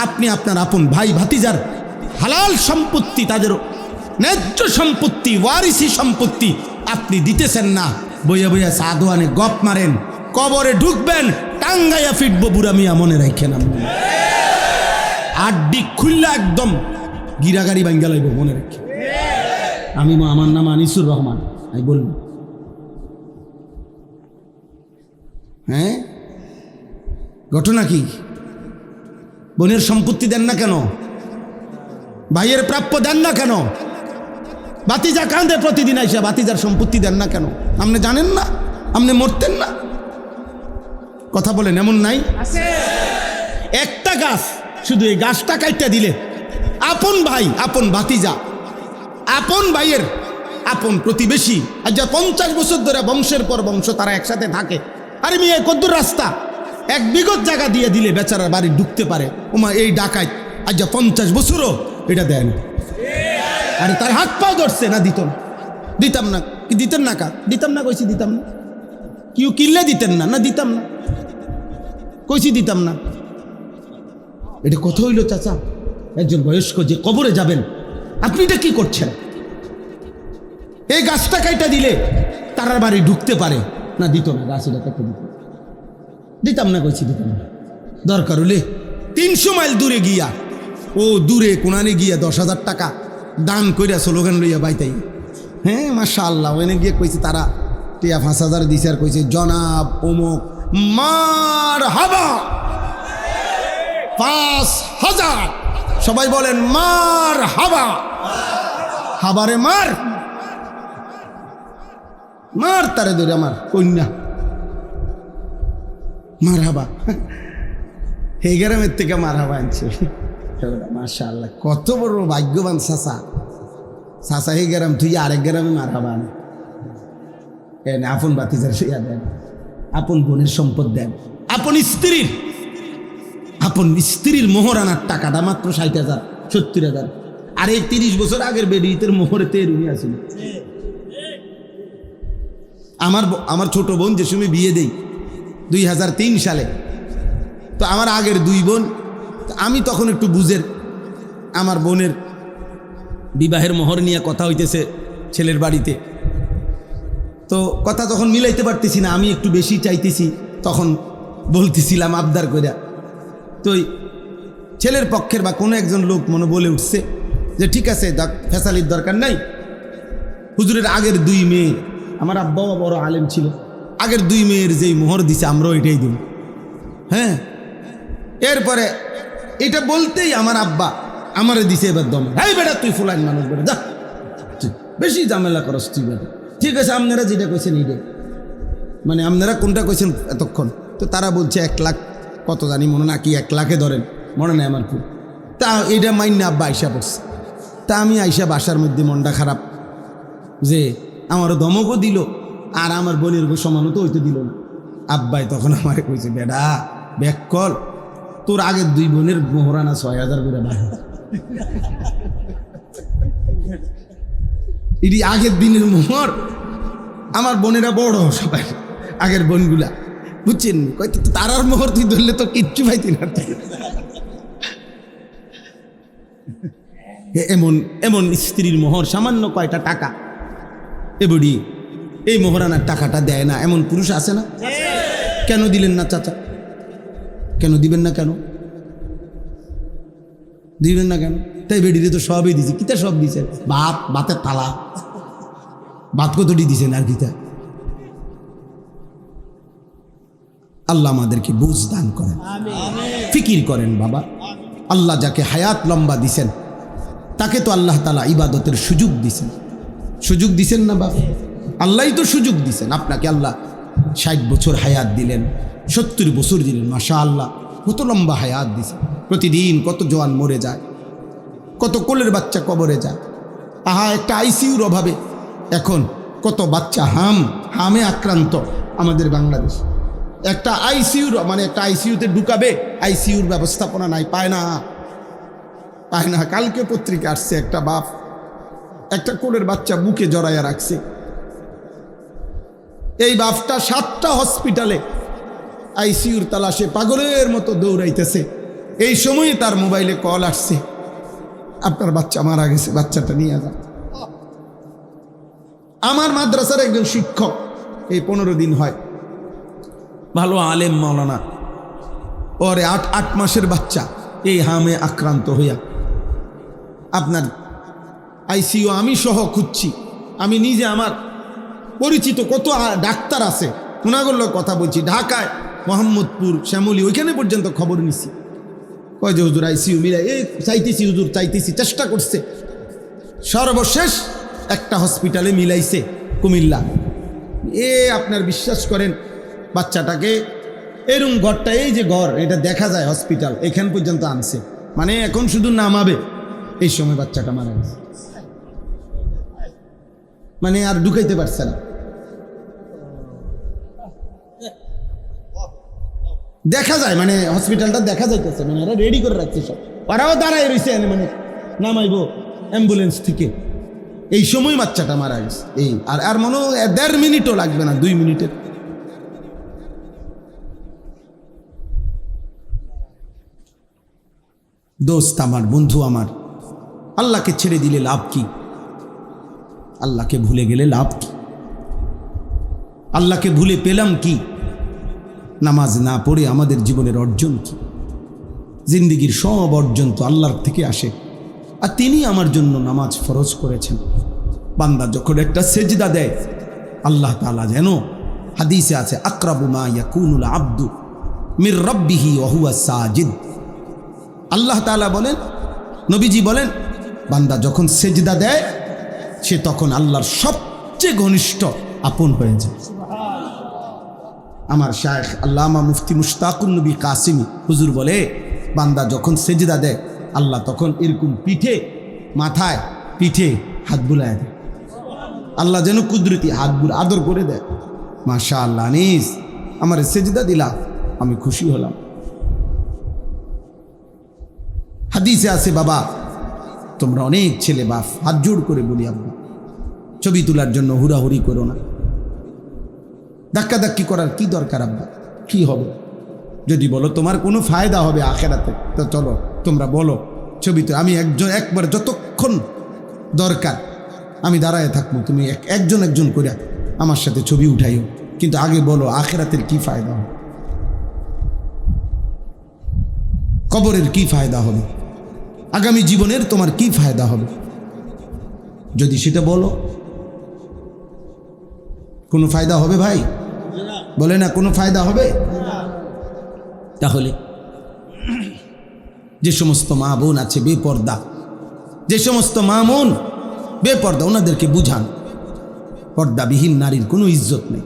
Speaker 1: আপনি আপনার আপন ভাই ভাতিজার হালাল সম্পত্তি, তাদের ন্যায্য সম্পত্তি, ওয়ারিসি সম্পত্তি আপনি দিতেছেন না। বইয়া বইয়া সাধুয়ানে গপ মারেন, কবরে ঢুকবেন টাঙ্গাইয়া ফিটবো বুড়া মিয়া, মনে রাখেন। আপনি আড্ডি খুললা একদম গিরাগাড়ি ভাঙ্গা লাইব, মনে রাখেন। আমার নাম আনিসুর রহমান, আমি বলব হ্যাঁ? ঘটনা কি? বোনের সম্পত্তি দেন না কেন? ভাইয়ের প্রাপ্য দেন না কেন? বাতিজা কাঁদে প্রতিদিন আইসা, বাতিজার সম্পত্তি দেন না কেন? আপনি জানেন না? আপনি মরতেন না? কথা বলেন, এমন নাই? একটা গাছ, শুধু এই গাছটা কাইটা দিলে আপন ভাই, আপন ভাতিজা, আপন ভাইয়ের আপন প্রতিবেশী, আজ 50 বছর ধরে বংশের পর বংশ তারা একসাথে থাকে। আরে মেয়ে কদ্দুর রাস্তা, 1 বিঘত জায়গা দিয়ে দিলে বেচারার বাড়ি ঢুকতে পারে। ওমা এই ডাকাত আজ 50 বছরও এটা দেয় না। আরে তার হাত পাও ধরছে না, দিত না, দিতাম না কি? দিতেন না কা? দিতাম না কইছি, দিতাম না। কেউ কিনলে দিতেন না? না দিতাম না কইছি, দিতাম না। এটা কথা হইল চাচা? একজন বয়স্ক যে কবরে যাবেন, আপনি এটা কি করছেন? এই গাছটা কাইটা দিলে তারার বাড়ি ঢুকতে পারে না, দিত না, গাছ এটা কেটে দিত, দিতাম না কইছি, দিতাম না। দরকার হলে 300 মাইল দূরে গিয়া, ও দূরে কোনানে গিয়া 10,000 টাকা দান কইরা স্লোগান লইয়া বাইতাই, হ্যাঁ মাশাআল্লাহ, ওখানে গিয়ে কইছে তারা 5,000 দিছে, আর কইছে জনাব অমুক মার হাবা 5,000। সবাই বলেন মার হাবা, হাবারে মার, মার তারে ধরে আমার কন্যা মার হাবা। এই গ্রামের থেকে মার হাবা আনছে, মাশাআল্লাহ, কত বড় ভাগ্যবান চাচা। চাচা এই গ্রাম তুই আরেক গ্রামে মার হাবা আনে, আপন বাতিজার সেয়া দেন, আপন বোনের সম্পদ দেন, আপন স্ত্রীর মোহর আনার টাকাটা মাত্র 60,000 70,000। আর এই 30 বছর আগের বেডিতের মোহরে তেরুনি আসিল। আমার ছোট বোন যে সময় বিয়ে দেই 2003 সালে, তো আমার আগের 2 বোন, আমি তখন একটু বুঝের, আমার বোনের বিবাহের মোহর নিয়ে কথা হইতেছে ছেলের বাড়িতে, তো কথা তখন মিলাইতে পারতেছি না, আমি একটু বেশি চাইতেছি, তখন বলতেছিলাম আবদার কইরা, তো ছেলের পক্ষের বা কোনো একজন লোক মনে বলে উঠছে যে ঠিক আছে, ফেসালির দরকার নাই, হুজুরের আগের 2 মেয়ে, আমার আব্বাও বড় আলেম ছিল, আগের 2 মেয়ের যেই মোহর দিছে আমরাও এটাই দিব। হ্যাঁ, এরপরে এটা বলতেই আমার আব্বা আমারে দিছে এবার দম, এই বেটা তুই ফুলাইন মানুষ, বেটা যা, বেশি ঝামেলা করস তুই বেটা। ঠিক আছে, আপনারা যেটা কইছেন এইটা, মানে আপনারা কোনটা কইছেন এতক্ষণ, তো তারা বলছে 1 লাখ কত জানি, মনে না কি 1 লাখে ধরেন, মনে নেই আমার খুব। তা এইটা মাইন্যা আব্বা আইসা পড়ছে। তা আমি আইসা বাসার মধ্যে মনটা খারাপ, যে আমারও ধমকও দিল, আর আমার বোনের সমানও তো হইতে দিল না। আব্বাই তখন আমারে কইছে, বেডা ব্যাক কল, তোর আগের 2 বোনের মোহরানা 6,000 করে বাড়ে, এটি আগের দিনের মোহর। আমার বোনেরা বড় সবাই, আগের বোনগুলা, বুঝছেন, তারার মোহর তুই ধরলে তো কিচ্ছু পাইতি না। এমন এমন স্ত্রীর মোহর সামান্য কয়টা টাকা, এবডি এই মোহরানার টাকাটা দেয় না, এমন পুরুষ আছে না? কেন দিলেন না চাচা? কেন দিবেন না? কেন দিবেন না? কেন? তাই বেডিতে তো সবই দিছি। কিতা সব দিছেন? ভাতের থালা, ভাত কতটি দিছেন আর কিতা? আল্লাহ আমাদেরকে বুঝ দান করেন, ফিকির করেন বাবা। আল্লাহ যাকে হায়াত লম্বা দিছেন তাকে তো আল্লাহ তাআলা ইবাদতের সুযোগ দিছেন না বাবা? আল্লাহই তো সুযোগ দিছেন আপনাকে। আল্লাহ 60 বছর হায়াত দিলেন, 70 বছর দিলেন, মাশাআল্লাহ কত লম্বা হায়াত দিছেন। প্রতিদিন কত জওয়ান মরে যায়, কত কোলের বাচ্চা কবরে যায়। আহা, একটা আইসিইউর অভাবে এখন কত বাচ্চা হামে আক্রান্ত আমাদের বাংলাদেশ। একটা আইসিইউর মানে একটা আইসিইউতে ঢুকাবে, আইসিইউর ব্যবস্থাপনা নাই, পায় না। কালকে পত্রিকা আসছে, একটা বাপ একটা কোলের বাচ্চা বুকে জড়াইয়া রাখছে। এই বাপটা 7টা হসপিটালে আইসিইউর তালাশে পাগলের মতো দৌড়াইতেছে। এই সময় তার মোবাইলে কল আসছে, আপনার বাচ্চা মারা গেছে, বাচ্চাটা নিয়ে যান। আমার মাদ্রাসার একজন শিক্ষক, এই 15 দিন হয়, ভালো আলেম মাওলানা, ওরে 8 মাসের বাচ্চা এই হামে আক্রান্ত হইয়া আপনার আইসিইউ আমি সহ খুঁজছি। আমি নিজে, আমার পরিচিত কত ডাক্তার আছে ওনাগুলো কথা বলছি, ঢাকায় মোহাম্মদপুর, শ্যামলী, ওইখানে পর্যন্ত খবর নিছি। কয় যে হুজুর আইসিইউ মিলাই, চাইতেছি হুজুর, চাইতেছি, চেষ্টা করছে। সর্বশেষ একটা হসপিটালে মিলাইছে কুমিল্লা। আপনার বিশ্বাস করেন, বাচ্চাটাকে এরকম ঘরটা, এই যে ঘর, এটা দেখা যায় হসপিটাল, এখান পর্যন্ত আনছে। মানে এখন শুধু নামাবে, এই সময় বাচ্চাটা মারা গেছে। মানে আর ঢুকাইতে পারছে না, দেখা যায়, মানে হসপিটালটা দেখা যাইতেছে, মানে ওরা রেডি করে রাখছে সব, ওরাও দাঁড়ায় রয়েছে, মানে নামাইবো অ্যাম্বুলেন্স থেকে। এই সময় বাচ্চাটা মারা গেছে। এই আর মনে হয় 1.5 মিনিটও লাগবে না, 2 মিনিটের। দোস্ত আমার, বন্ধু আমার, আল্লাহকে ছেড়ে দিলে লাভ কি? আল্লাহকে ভুলে গেলে লাভ কি? আল্লাহকে ভুলে পেলাম কি? নামাজ না পড়ে আমাদের জীবনের অর্জন কি? জিন্দিগির সব অর্জন তো আল্লাহর থেকে আসে, আর তিনি আমার জন্য নামাজ ফরজ করেছেন। বান্দা যখন একটা সেজদা দেয়, আল্লাহ তাআলা যেন, হাদিসে আছে, আকরাবু মা ইয়াকুনুল আবদু মির রাব্বিহি ওয়া হুয়া সাজিদ। আল্লাহ তাআলা বলেন, নবীজি বলেন, বান্দা যখন সেজদা দেয় সে তখন আল্লাহর সবচেয়ে ঘনিষ্ঠ আপন হয়ে যায়। আমার শায়েখ আল্লামা মুফতি মুশতাকুন নবী কাসিমি হুজুর বলে, বান্দা যখন সেজদা দেয় আল্লাহ তখন এরকম পিঠে, মাথায়, পিঠে হাত বুলায় দেয়। আল্লাহ যেন কুদরতি হাত বুলা আদর করে দেয়। মাশাআল্লাহ, আনিস আমার সেজদা দিলা, আমি খুশি হলাম। হাদিসে আছে, বাবা তোমরা অনেক ছেলে বাপ, হাত জোড় করে বলি, আব্বা ছবি তোলার জন্য হুড়াহুড়ি করো না, ধাক্কাধাক্কি করার কি দরকার আব্বা? কি হবে? যদি বলো তোমার কোনো ফায়দা হবে আখেরাতে, তো চলো তোমরা বলো ছবি তো, আমি একবার যতক্ষণ দরকার আমি দাঁড়ায় থাকবো, তুমি একজন করে আমার সাথে ছবি উঠাইও, কিন্তু আগে বলো আখেরাতের কি ফায়দা হবে, কবরের কি ফায়দা হবে, আগামী জীবনের তোমার কি ফায়দা হবে? যদি সেটা বলো, কোনো ফায়দা হবে ভাই? বলে না কোনো ফায়দা হবে? তাহলে যে সমস্ত মা বোন আছে বেপর্দা, যে সমস্ত মা বোন বেপর্দা, ওনাদেরকে বুঝান পর্দাবিহীন নারীর কোনো ইজ্জত নেই।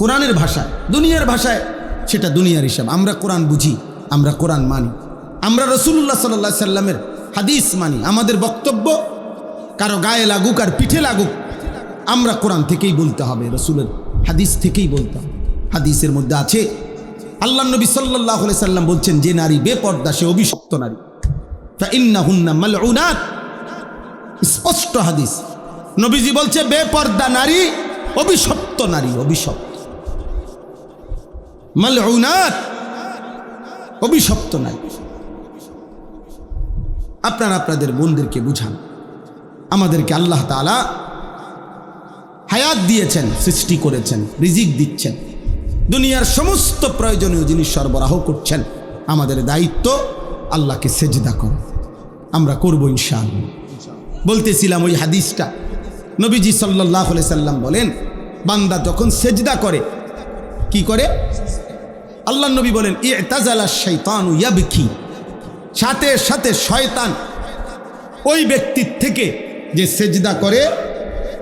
Speaker 1: কোরআনের ভাষায়, দুনিয়ার ভাষায় সেটা দুনিয়ার হিসাব। আমরা কোরআন বুঝি, আমরা কোরআন মানি, আমরা রাসূলুল্লাহ সাল্লাল্লাহু আলাইহি সাল্লামের হাদিস মানি। আমাদের বক্তব্য কারো গায়ে লাগুক আর পিঠে লাগুক, আমরা কোরআন থেকেই বলতে হবে, রাসূলের হাদিস থেকেই বলতে হবে। হাদিসের মধ্যে আছে, আল্লাহ নবী সাল্লাল্লাহু আলাইহি সাল্লাম বলছেন, যে নারী বেপর্দা সে অভিশপ্ত নারী। ফাইন্নাহুন্না মালউনাত, স্পষ্ট হাদিস। নবীজি বলছে বেপর্দা নারী অভিশপ্ত নারী, অভিশপ্ত, মালউনাত, অভিশপ্ত নারী। আপনারা আপনাদের বোনদেরকে বুঝান। আমাদেরকে আল্লাহ তাআলা হায়াত দিয়েছেন, সৃষ্টি করেছেন, রিজিক দিচ্ছেন, দুনিয়ার সমস্ত প্রয়োজনীয় জিনিস সরবরাহ করছেন। আমাদের দায়িত্ব আল্লাহকে সেজদা করা, আমরা করব ইনশাআল্লাহ। বলতেছিলাম ওই হাদিসটা, নবীজি সাল্লাল্লাহু আলাইহি সাল্লাম বলেন, বান্দা যখন সেজদা করে, কি করে? আল্লাহ নবী বলেন ইতাজালা শাইতানু ইয়াবকি, সাথে সাথে শয়তান ওই ব্যক্তির থেকে যে সেজদা করে,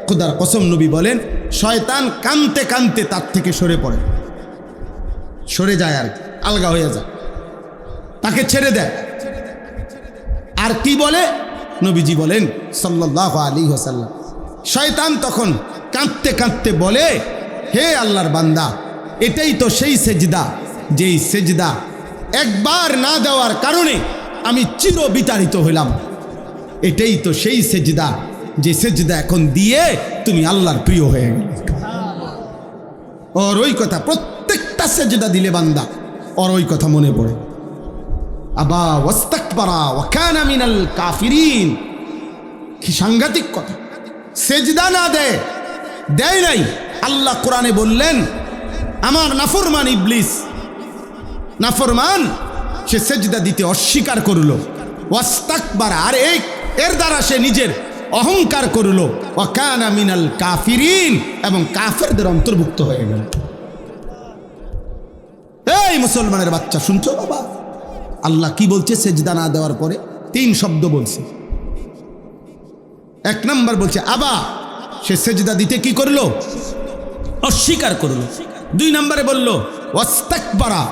Speaker 1: খোদার কসম নবী বলেন শয়তান কাঁদতে কাঁদতে তার থেকে সরে পড়ে, সরে যায়, আর আলগা হয়ে যায়, তাকে ছেড়ে দেয়। আর কি বলে নবীজি বলেন সাল্লাল্লাহু আলাইহি ওয়াসাল্লাম, শয়তান তখন কাঁদতে কাঁদতে বলে, হে আল্লাহর বান্দা, এটাই তো সেই সেজদা যেই সেজদা একবার না দেওয়ার কারণে আমি চির বিতাড়িত হইলাম। এটাই তো সেই সেজদা যে সেজদা এখন দিয়ে তুমি আল্লাহর প্রিয় হয়ে গেলে। ওর ওই কথা, প্রত্যেকটা সেজদা দিলে বান্দা ওর ওই কথা মনে পড়ে। আবা ওয়াস্তাকবারা ওয়া কানা মিনাল কাফিরিন, কি সাংঘাতিক কথা। সেজদা না দেয় নাই। আল্লাহ কোরআনে বললেন আমার নাফরমান ইবলিস, নাফরমান, সে সেজদা দিতে অস্বীকার করলো। ওয়াস্তাকবারা, আর এর দ্বারা সে নিজের অহংকার করলো। ওয়া কানা মিনাল কাফিরিন, এবং কাফেরদের অন্তর্ভুক্ত হয়ে গেল। এই মুসলমানের বাচ্চা, শুনছো বাবা, আল্লাহ কি বলছে সেজদা না দেওয়ার পরে? 3 শব্দ বলছে। 1 নম্বর বলছে আবা, সে সেজদা দিতে কি করলো? অস্বীকার করলো। 2 নম্বরে বলল ওয়াস্তাকবারা,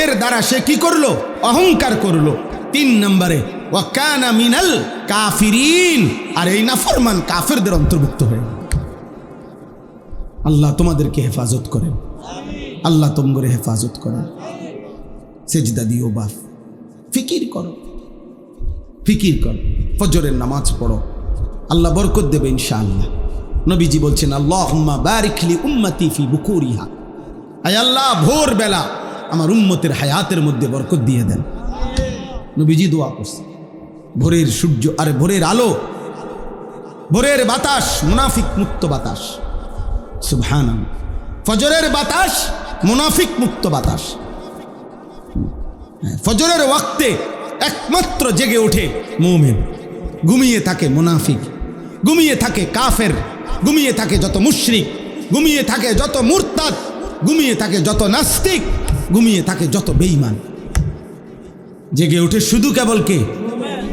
Speaker 1: এর দ্বারা সে কি করলো? অহংকার করলো। 3 নম্বরে ওয়া কানা মিনাল কাফিরিন, আর এই নাফরমান কাফেরদের অন্তর্ভুক্ত হয়ে গেল। আল্লাহ তোমাদেরকে হেফাজত করেন, আল্লাহ তোমরে হেফাজত করেন। সেজদা দিও বাপ, ফিকির করো, ফিকির করো, ফজরের নামাজ পড়ো, আল্লাহ বরকত দেবে ইনশাআল্লাহ। নবীজি বলছেন আল্লাহুম্মা বারিক লি উম্মতি ফি বুকুরিহা, আয় আল্লাহ ভোর বেলা আমার উম্মতের হায়াতের মধ্যে বরকত দিয়ে দেন। নবীজি দোয়া করছে। ভোরের সূর্য আর ভোরের আলো, ভোরের বাতাস মুনাফিক মুক্ত বাতাস, সুবহানাল্লাহ। ফজরের বাতাস মুনাফিক মুক্ত বাতাস। ফজরের ওয়াক্তে একমাত্র জেগে ওঠে মুমিন, ঘুমিয়ে থাকে মুনাফিক, ঘুমিয়ে থাকে কাফের, ঘুমিয়ে থাকে যত মুশরিক, ঘুমিয়ে থাকে যত মুরতাদ, ঘুমিয়ে থাকে যত নাস্তিক, ঘুমিয়ে থাকে যত বেঈমান। জেগে ওঠে শুধু কেবল কে?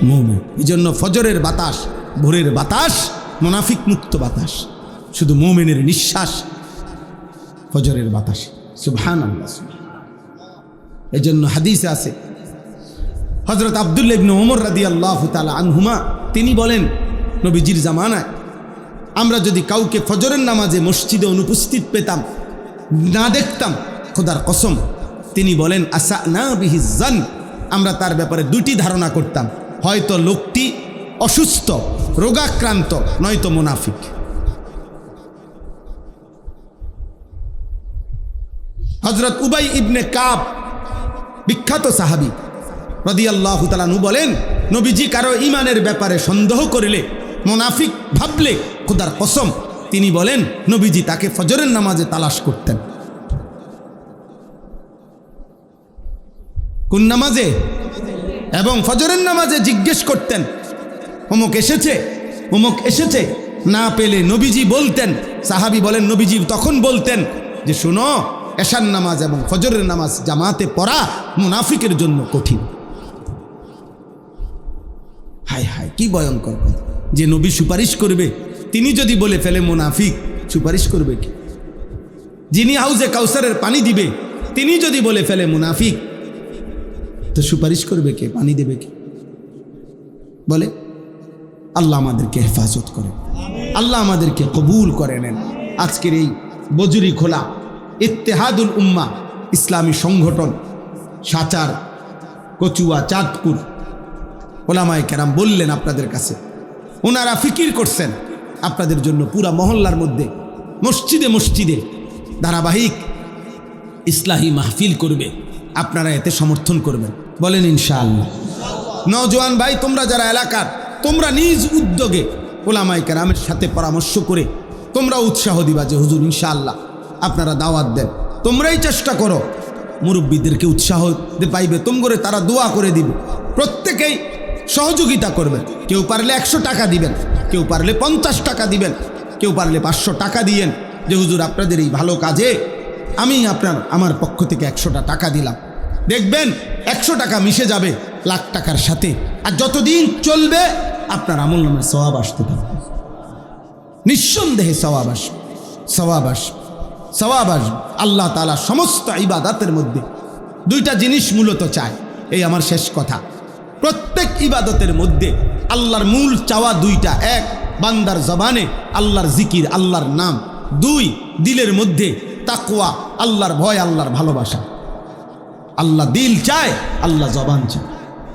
Speaker 1: মুমিন। এই জন্য ফজরের বাতাস, ভোরের বাতাস মুনাফিক মুক্ত বাতাস, শুধু মুমিনের নিঃশ্বাস ফজরের বাতাস। সুবহানাল্লাহ। এই জন্য হাদিসে আছে, হযরত আব্দুল্লাহ ইবনে ওমর রাদিয়াল্লাহু তাআলা আনহুমা তিনি বলেন, নবীজির জামানায় আমরা যদি কাউকে ফজরের নামাজে মসজিদে অনুপস্থিত পেতাম, না দেখতাম, খোদার কসম তিনি বলেন আসানা বিহি জান, আমরা তার ব্যাপারে 2টি ধারণা করতাম, হয়তো লোকটি অসুস্থ, রোগাক্রান্ত, নয়তো মুনাফিক। হযরত উবাই ইবনে কাব, বিখ্যাত সাহাবী রাদিয়াল্লাহু তাআলা আনহু বলেন, নবীজি কারো ঈমানের ব্যাপারে সন্দেহ করলে, মুনাফিক ভাবলে, খোদার কসম তিনি বলেন নবীজি তাকে ফজরের নামাজে তালাশ করতেন। কোন নামাজে? এবং ফজরের নামাজে জিজ্ঞেস করতেন অমুক এসেছে, অমুক এসেছে। না পেলে নবীজি বলতেন, সাহাবী বলেন নবীজি তখন বলতেন যে শোনো, এশার নামাজ এবং ফজরের নামাজ জামাতে পড়া মুনাফিকের জন্য কঠিন। হায় হায়, কি ভয়ঙ্কর কথা! যে নবী সুপারিশ করবে, তিনি যদি বলে ফেলে মুনাফিক, সুপারিশ করবে কি? যিনি হাউজে কাউসারের পানি দিবে, তিনি যদি বলে ফেলে মুনাফিক, তো সুপারিশ করবে কে? পানি দেবে কে? বলে। আল্লাহ আমাদেরকে হেফাজত করে, আল্লাহ আমাদেরকে কবুল করে নেন। আজকের এই বজুরি খোলা ইত্তেহাদুল উম্মাহ ইসলামী সংগঠন, সাচার, কচুয়া, চাঁদপুর ওলামায়ে কেরাম বললেন আপনাদের কাছে, ওনারা ফিকির করছেন আপনাদের জন্য পুরা মহল্লার মধ্যে মসজিদে মসজিদে ধারাবাহিক ইসলাহি মাহফিল করবে, আপনারা এতে সমর্থন করবেন, বলেন ইনশাআল্লাহ। নওজোয়ান ভাই, তোমরা যারা এলাকার, তোমরা নিজ উদ্যোগে ওলামায়ে কেরামের সাথে পরামর্শ করে তোমরা উৎসাহ দিবা যে হুজুর ইনশাআল্লাহ আপনারা দাওয়াত দেন, তোমরাই চেষ্টা করো, মুরব্বীদেরকে উৎসাহ পাইবে, তোমরে তারা দোয়া করে দিবে, প্রত্যেকেই সহযোগিতা করবেন। কেউ পারলে 100 টাকা দিবেন, কেউ পারলে 50 টাকা দিবেন, কেউ পারলে 500 টাকা দিয়েন, যে হুজুর আপনাদের এই ভালো কাজে আমি আমার পক্ষ থেকে 100টা টাকা দিলাম, দেখবেন 100 টাকা মিশে যাবে লাখ টাকার সাথে, আর যতদিন চলবে আপনার আমল নামের সওয়াব আসতে থাকবে, নিঃসন্দেহে সওয়াব আসবে, সওয়াব আসবে, সওয়াব আসবে। আল্লাহ তাআলা সমস্ত ইবাদতের মধ্যে 2টা জিনিস মূলত চায়। এই আমার শেষ কথা, প্রত্যেক ইবাদতের মধ্যে আল্লাহর মূল চাওয়া 2টা। 1, বান্দার জবানে আল্লাহর জিকির, আল্লাহর নাম। 2, দিলের মধ্যে তাকওয়া, আল্লাহর ভয়, আল্লাহর ভালোবাসা। আল্লাহ দিল চায়, আল্লাহ জবান চায়।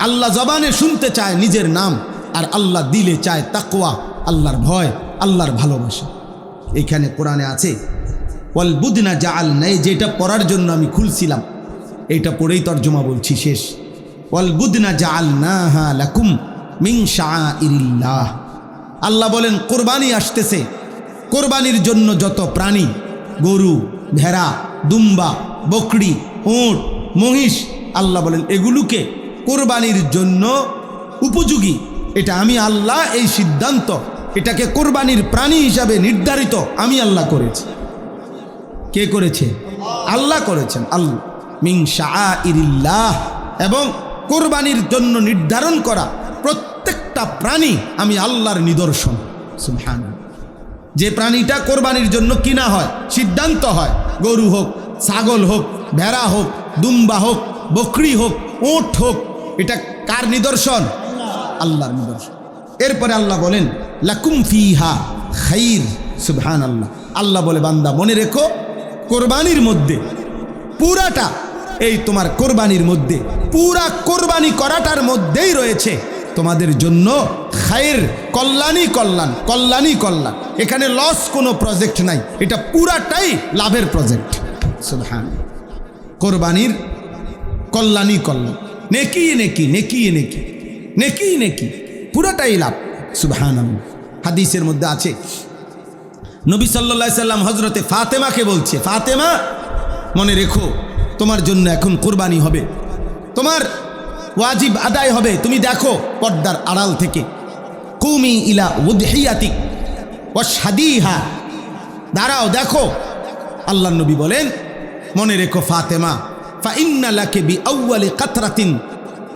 Speaker 1: আল্লাহ জবানে শুনতে চায় নিজের নাম, আর আল্লাহ দিলে চায় তাকওয়া, আল্লাহর ভয়, আল্লাহর ভালোবাসা। এইখানে কোরআনে আছে ওয়াল বুদনা জাআলনা, যেটা পড়ার জন্য আমি খুলছিলাম, এইটা পড়েই তর্জমা বলছি, শেষ। ওয়াল বুদনা জাআলনাহা লাকুম মিন শাআইরিল্লাহ। আল্লাহ বলেন কোরবানি আসতেছে, কোরবানির জন্য যত প্রাণী, গরু, ভেড়া, দুম্বা, বকরি, উট, মহিষ, আল্লাহ বলেন এগুলোকে কোরবানির জন্য উপযোগী। এটা আমি আল্লাহ, এই সিদ্ধান্ত, এটাকে কোরবানির প্রাণী হিসাবে নির্ধারিত আমি আল্লাহ করেছি। কে করেছে? আল্লাহ করেছেন। আল্লাহ মিন শাআইরিল্লাহ, এবং কোরবানির জন্য নির্ধারণ করা প্রত্যেকটা প্রাণী আমি আল্লাহর নিদর্শন। সুবহানাল্লাহ। যে প্রাণীটা কোরবানির জন্য কিনা হয়, সিদ্ধান্ত হয়, গরু হোক, ছাগল হোক, ভেড়া হোক, দুম্বা হোক, বকরি হোক, উট হোক, এটা কার নিদর্শন? আল্লাহর নিদর্শন। এরপরে আল্লাহ বলেন লাকুম ফিহা খাইর। সুবহানাল্লাহ। আল্লাহ বলে বান্দা মনে রেখো, কোরবানির মধ্যে পুরাটা, এই তোমার কোরবানির মধ্যে, পুরা কোরবানি করাটার মধ্যেই রয়েছে তোমাদের জন্য খায়ের, কল্যাণই কল্যাণ, কল্যাণই কল্যাণ। এখানে লস কোনো প্রজেক্ট নাই, এটা পুরাটাই লাভের প্রজেক্ট। সুবহানাল্লাহ। কোরবানির কল্যাণই কল্যাণ, নেকি নেকি, নেকি নেকি, নেকি নেকি, পুরাটাই লাভ। সুবহানাল্লাহ। হাদিসের মধ্যে আছে, নবী সাল্লাল্লাহু আলাইহি সাল্লাম হযরতে ফাতেমাকে বলছে, ফাতেমা মনে রেখো, তোমার জন্য এখন কোরবানি হবে, তোমার ওয়াজিব আদায় হবে। তুমি দেখো পর্দার আড়াল থেকে, কুমি ইলা উদহিয়াতিক ওয়াশহাদিহা, দাঁড়াও দেখো। আল্লাহর নবী বলেন মনে রেখো ফাতেমা, ফা ইন্না লাকি বিআউয়ালি কাতরাতিন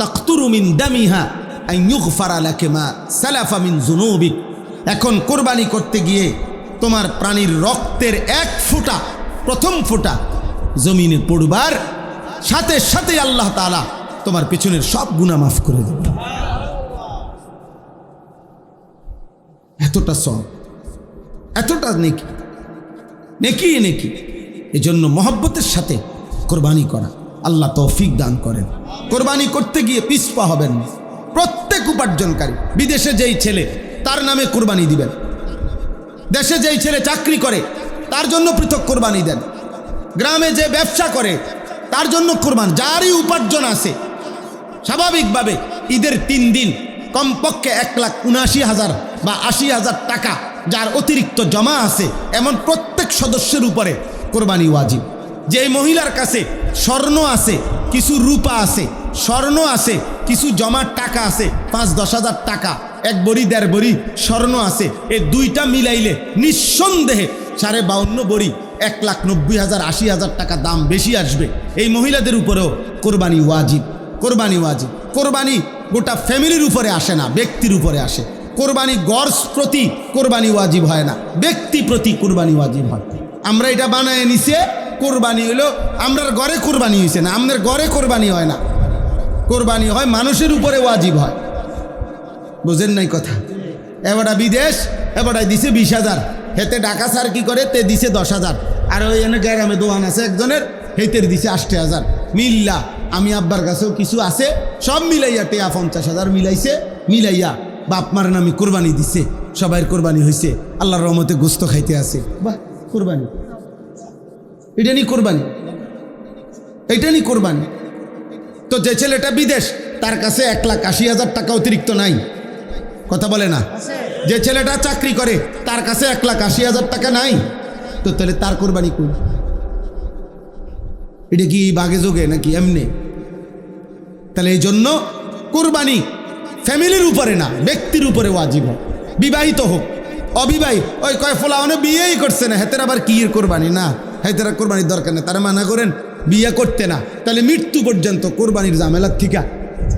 Speaker 1: তাকতুরু মিন দামিহা আন ইউগফারা লাকি মা সালাফা মিন যুনুবিক। এখন কোরবানি করতে গিয়ে তোমার প্রাণীর রক্তের 1 ফোঁটা, প্রথম ফোঁটা জমিনে পড়বার সাথে সাথে আল্লাহ তাআলা তোমার পেছনের সব গুনাহ মাফ করে দেবে। এতটা সওয়াব, এতটা নেকি, নেকি নেকি। এজন্য মহব্বতের সাথে কোরবানি করা, আল্লাহ তৌফিক দান করেন। কোরবানি করতে গিয়ে পিছপা হবেন না। প্রত্যেক উপার্জনকারী, বিদেশে যেই ছেলে তার নামে কোরবানি দিবেন, দেশে যেই ছেলে চাকরি করে তার জন্য পৃথক কোরবানি দেন, গ্রামে যে ব্যবসা করে তার জন্য কোরবান, যারই উপার্জন আছে স্বাভাবিকভাবে ঈদের 3 দিন কমপক্ষে 1,79,000 বা 80,000 টাকা যার অতিরিক্ত জমা আছে, এমন প্রত্যেক সদস্যের উপরে কোরবানি ওয়াজিব। যে মহিলার কাছে স্বর্ণ আছে, কিছু রূপা আছে, স্বর্ণ আছে, কিছু জমার টাকা আছে, 5-10 হাজার টাকা, 1 বড়ি 1.5 বড়ি স্বর্ণ আছে, এই 2টা মিলাইলে নিঃসন্দেহে 52 বড়ি 1,90,000 80,000 টাকা দাম বেশি আসবে। এই মহিলাদের উপরেও কোরবানি ওয়াজিব, কোরবানি ওয়াজিব। কোরবানি গোটা ফ্যামিলির উপরে আসে না, ব্যক্তির উপরে আসে। কোরবানি গড় প্রতি কোরবানি ওয়াজিব হয় না, ব্যক্তি প্রতি কোরবানি ওয়াজিব হয়। আমরা এটা বানায় নিছে, কোরবানি হলো আমরার ঘরে কোরবানি হয়েছে না, আমাদের ঘরে কোরবানি হয় না, কোরবানি হয় মানুষের উপরে ওয়াজিব হয়। বুঝেন নাই কথা? এবারটা বিদেশ, এবারটায় দিছে 20,000, হেতে ঢাকা স্যার কি করে, তে দিছে 10,000, আর ওই এনে গ্রামে দোকান আছে একজনের, হেতের দিছে 80,000। মিল্লা আমি আব্বার কাছেও কিছু আছে, সব মিলাইয়া টেয়া 50,000 মিলাইছে, মিলাইয়া বাপ মার নামে কোরবানি দিছে, সবাই কোরবানি হয়েছে, আল্লাহর রহমতে গোস্ত খাইতে আছে। বাহ, কোরবানি, এটা নি কোরবানি, এটা নি কোরবানি। তো যে ছেলেটা বিদেশ, তার কাছে 1,80,000 টাকা অতিরিক্ত নাই, কথা বলে না। যে ছেলেটা চাকরি করে তার কাছে 1,80,000 টাকা নাই, তো তাহলে তার কোরবানি কই? এটা কি বাগে যোগে নাকি এমনি? তাহলে এই জন্য কোরবানি ফ্যামিলির উপরে না, ব্যক্তির উপরে ওয়াজিব হয়। বিবাহিত হোক, অবিবাহিত, ওই কয় ফোলা বিয়েই করছে না, হেতের আবার কি কোরবানি না, হ্যাঁ তারা কোরবানির দরকার নেই, তারা মানা করেন বিয়ে করতে না, তাহলে মৃত্যু পর্যন্ত কোরবানির ঝামেলার থিকা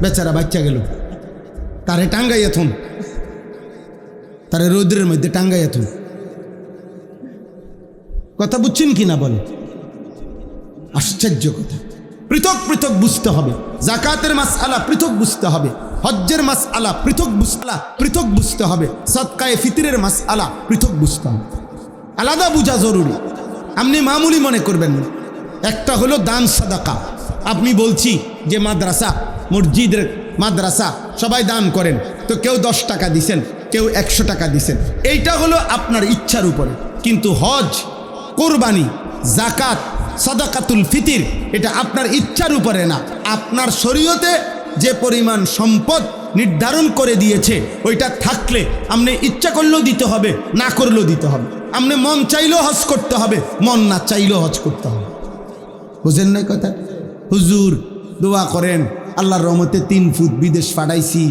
Speaker 1: বেচারা বাচ্চা গেল, তারে টাঙ্গাইয়া থুন, তারে রৌদ্রের মধ্যে টাঙ্গাইয়া থুন। কথা বুঝছেন কি না বলে? আশ্চর্য কথা। পৃথক পৃথক বুঝতে হবে, জাকাতের মাসআলা পৃথক বুঝতে হবে, হজ্জের মাসআলা পৃথক বুঝতে হবে, সদকায়ে ফিতরের মাসআলা পৃথক বুঝতে হবে, আলাদা বোঝা জরুরি। আপনি মামুলি মনে করবেন না। একটা হলো দান সাদাকা। আপনি বলছি যে মাদ্রাসা, মসজিদের মাদ্রাসা সবাই দান করেন, তো কেউ 10 টাকা দিছেন, কেউ 100 টাকা দিছেন, এইটা হলো আপনার ইচ্ছার উপরে। কিন্তু হজ, কোরবানি, জাকাত, সাদাকাতুল ফিতির এটা আপনার ইচ্ছার উপরে না। আপনার শরীয়তে যে পরিমাণ সম্পদ নির্ধারণ করে দিয়েছে ওইটা থাকলে আপনি ইচ্ছা করলেও দিতে হবে, না করলেও দিতে হবে। আপনি মন চাইলেও হজ করতে হবে, মন না চাইলেও হজ করতে হবে। বুঝেন না কথা? হুজুর দোয়া করেন, আল্লাহর রহমতে 3 ফুট বিদেশ পাঠাইছি,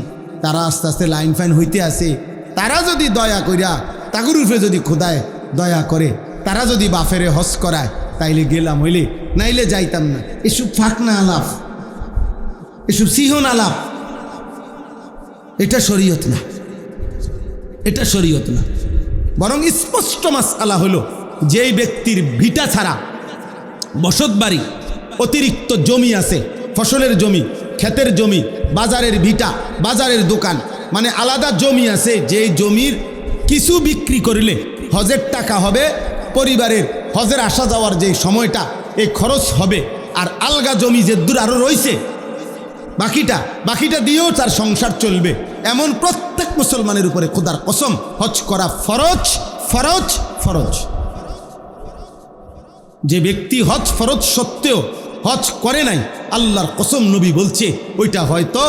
Speaker 1: তারা আস্তে আস্তে লাইন ফাইন হইতে আসে, তারা যদি দয়া করিয়া তাগুর উপরে যদি খোদায় দয়া করে, তারা যদি বাফেরে হজ করায় তাইলে গেলাম, হইলে নাইলে যাইতাম না। এসব ফাঁকনা আলাপ, এসব সিহন আলাপ, এটা শরীয়ত না, এটা শরীয়ত না। বরং স্পষ্ট মাসআলা হলো যেই ব্যক্তির ভিটা ছাড়া বসত বাড়ি, অতিরিক্ত জমি আছে, ফসলের জমি, ক্ষেতের জমি, বাজারের ভিটা, বাজারের দোকান, মানে আলাদা জমি আছে, যেই জমির কিছু বিক্রি করলে হজের টাকা হবে, পরিবারের হজের আসা যাওয়ার যে সময়টা এই খরচ হবে, আর আলগা জমি যে দূর আরও রয়েছে বাকিটা দিয়েও তার সংসার চলবে, এমন প্রত্যেক মুসলমানের উপরে খোদার কসম হজ করা ফরজ, ফরজ, ফরজ। যে ব্যক্তি হজ ফরজ সত্ত্বেও হজ করে নাই, আল্লাহর কসম নবী বলছে ওইটা হয়তো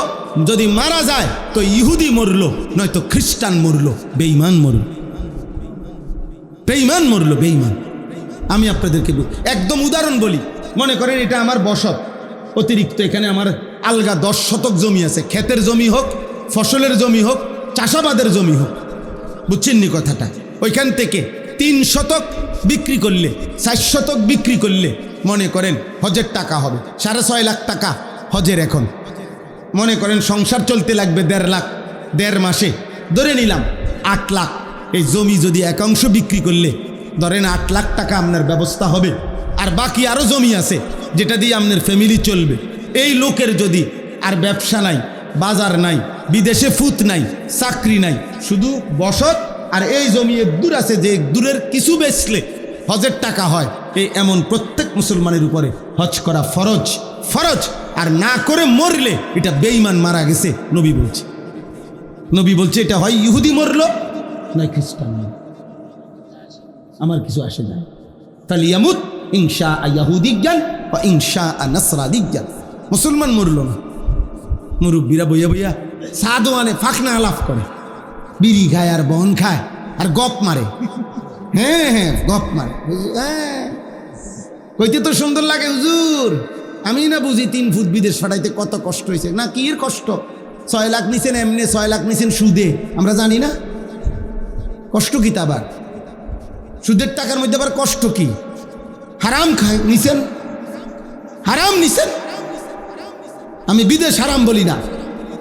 Speaker 1: যদি মারা যায় তো ইহুদি মরলো, নয়তো খ্রিস্টান মরলো, বেঈমান মরলো, বেঈমান মরলো, বেঈমান। আমি আপনাদেরকে একদম উদাহরণ বলি। মনে করেন এটা আমার বসত, অতিরিক্ত এখানে আমার আলগা 10 শতক জমি আছে, ক্ষেতের জমি হোক, ফসলের জমি হোক, চাষাবাদের জমি হোক, বুঝছেন নি কথাটা? ওইখান থেকে 3 শতক বিক্রি করলে, 4 শতক বিক্রি করলে মনে করেন হজের টাকা হবে 6.5 লাখ টাকা হজের। এখন মনে করেন সংসার চলতে লাগবে 1.5 লাখ, 1.5 মাসে ধরে নিলাম 8 লাখ। এই জমি যদি একাংশ বিক্রি করলে ধরেন 8 লাখ টাকা আপনার ব্যবস্থা হবে, আর বাকি আরও জমি আছে যেটা দিয়ে আপনার ফ্যামিলি চলবে। এই লোকের যদি আর ব্যবসা নাই, বাজার নাই, বিদেশে ফুত নাই, চাকরি নাই, শুধু বসত আর এই জমি দূর আছে, যে দূরের কিছু বেচলে হজের টাকা হয়, এই এমন প্রত্যেক মুসলমানের উপরে হজ করা ফরজ, ফরজ। আর না করে মরলে এটা বেঈমান মারা গেছে, নবী বলছে। নবী বলছে এটা হয় ইহুদি মরলো নয় খ্রিস্টান। আমার কিছু আসে যায়, তাহলে ইয়ামুত ইনশা ইয়াহুদি জ্ঞান বা ইনশা নাসরানি জ্ঞান। মুসলমান মরলো না, মুরব্বীরা বইয়া বইয়া সাদো আনে, ফাঁকনা আলাপ করে, বিড়ি খায় আর বন খায় আর গপ মারে। হ্যাঁ হ্যাঁ, গপ মারে। হ্যাঁ, কইতে তো সুন্দর লাগে হুজুর, আমি না বুঝি 3 ফুট বিদেশ ফাটাইতে কত কষ্ট হয়েছে। না কি এর কষ্ট? 6 লাখ নিছেন এমনি, 6 লাখ নিছেন সুদে, আমরা জানি না কষ্ট কি? তা আবার সুদের টাকার মধ্যে আবার কষ্ট কি? হারাম খায় নিছেন, হারাম নিছেন। আমি বিদেশ হারাম বলি না,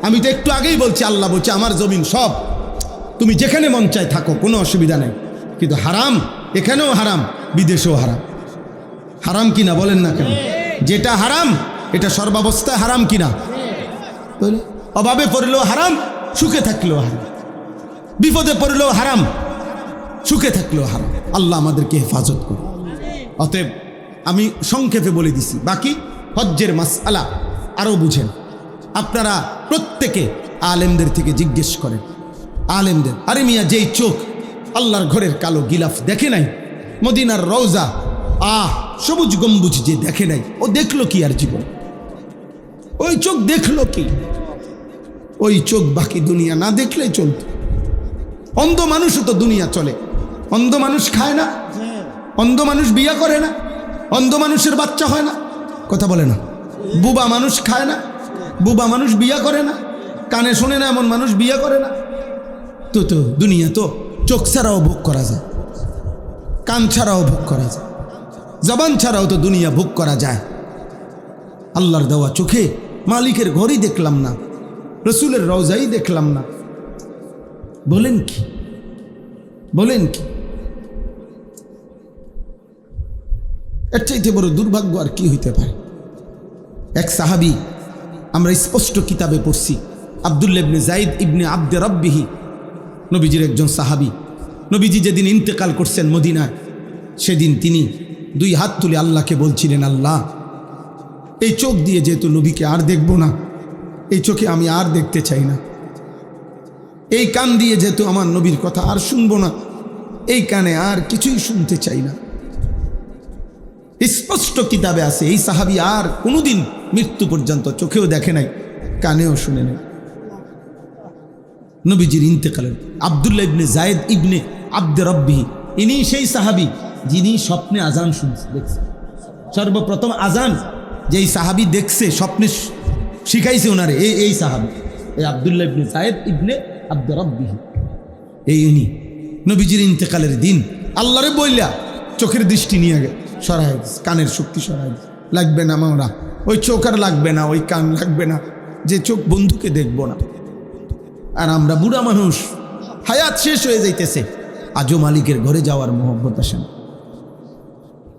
Speaker 1: আমি তো একটু আগেই বলছি, আল্লাহ বলছে আমার জমিন সব, তুমি যেখানে মন চায় থাকো, কোনো অসুবিধা নেই। কিন্তু হারাম এখানেও হারাম, বিদেশেও হারাম। হারাম কিনা বলেন না কেন? যেটা হারাম এটা সর্বাবস্থায় হারাম কিনা? অভাবে পড়লেও হারাম, সুখে থাকলেও হারাম, বিপদে পড়লেও হারাম, সুখে থাকলেও হারাম। আল্লাহ আমাদেরকে হেফাজত করুন। অতএব আমি সংক্ষেপে বলে দিছি, বাকি হজ্জের মাসআলা আরও বুঝেন। আপনারা প্রত্যেকে আলেমদের থেকে জিজ্ঞেস করেন, আলেমদের। আরে মিয়া, যেই চোখ আল্লাহর ঘরের কালো গিলাফ দেখে নাই, মদিনার রওজা সবুজ গম্বুজ যে দেখে নাই, ও দেখলো কি আর জীবন? ওই চোখ দেখলো কি? ওই চোখ বাকি দুনিয়া না দেখলেই চলত। অন্ধ মানুষও তো দুনিয়া চলে। অন্ধ মানুষ খায় না, অন্ধ মানুষ বিয়ে করে না, অন্ধ মানুষের বাচ্চা হয় না, কথা বলে না। বুবা মানুষ খায় না, বুবা মানুষ বিয়ে করে না, কানে শোনে না এমন মানুষ বিয়ে করে না। তো দুনিয়া তো চোখ ছাড়াও ভোগ করা যায়, কান ছাড়াও ভোগ করা যায়। জবান ছাড়াও তো দুনিয়া ভোগ করা যায়। আল্লাহর দেওয়া চোখে মালিকের ঘরই দেখলাম না, রসুলের রওজাই দেখলাম না। বলেন কি, বলেন কি? এর চাইতে বড় দুর্ভাগ্য আর কি হইতে পারে? এক সাহাবী, আমরা স্পষ্ট কিতাবে পড়ছি, আব্দুল্লাহ ইবনে যায়েদ ইবনে আব্দে রব্বিহি, নবীজির একজন সাহাবী। নবীজি যেদিন ইন্তেকাল করছেন মদিনায়, সেদিন তিনি দুই হাত তুলে আল্লাহকে বলছিলেন, আল্লাহ, এই চোখ দিয়ে যেহেতু নবীকে আর দেখব না, এই চোখে আমি আর দেখতে চাই না। এই কান দিয়ে যেহেতু আমার নবীর কথা আর শুনবো না, এই কানে আর কিছুই শুনতে চাই না। স্পষ্ট কিতাবে আছে এই সাহাবী আর কোনোদিন মৃত্যু পর্যন্ত চোখেও দেখে নাই, কানেও শুনে নাই। নবীজির ইন্তেকালের আব্দুল্লাহ ইবনে যায়েদ ইবনে আব্দে রব্বিহি, ইনি সেই সাহাবী যিনি স্বপ্নে আজান শুনছে, দেখছে। সর্বপ্রথম আজান যেই সাহাবী দেখছে, স্বপ্নে শিখাইছে ওনারে এই সাহাবী, এই আব্দুল্লাহ ইবনে যায়েদ ইবনে আব্দে রব্বিহি। এই ইনি নবীজির ইন্তেকালের দিন আল্লাহরে বইলা চোখের দৃষ্টি নিয়ে সরাই দিস, কানের শক্তি সরাই দিস, লাগবে না মামরা, ওই চোখ আর লাগবে না, ওই কান লাগবে না, যে চোখ বন্ধুকে দেখবো না। আর আমরা বুড়া মানুষ, হায়াত শেষ হয়ে যাইতেছে, আজও মালিকের ঘরে যাওয়ার মোহব্বত আসে না।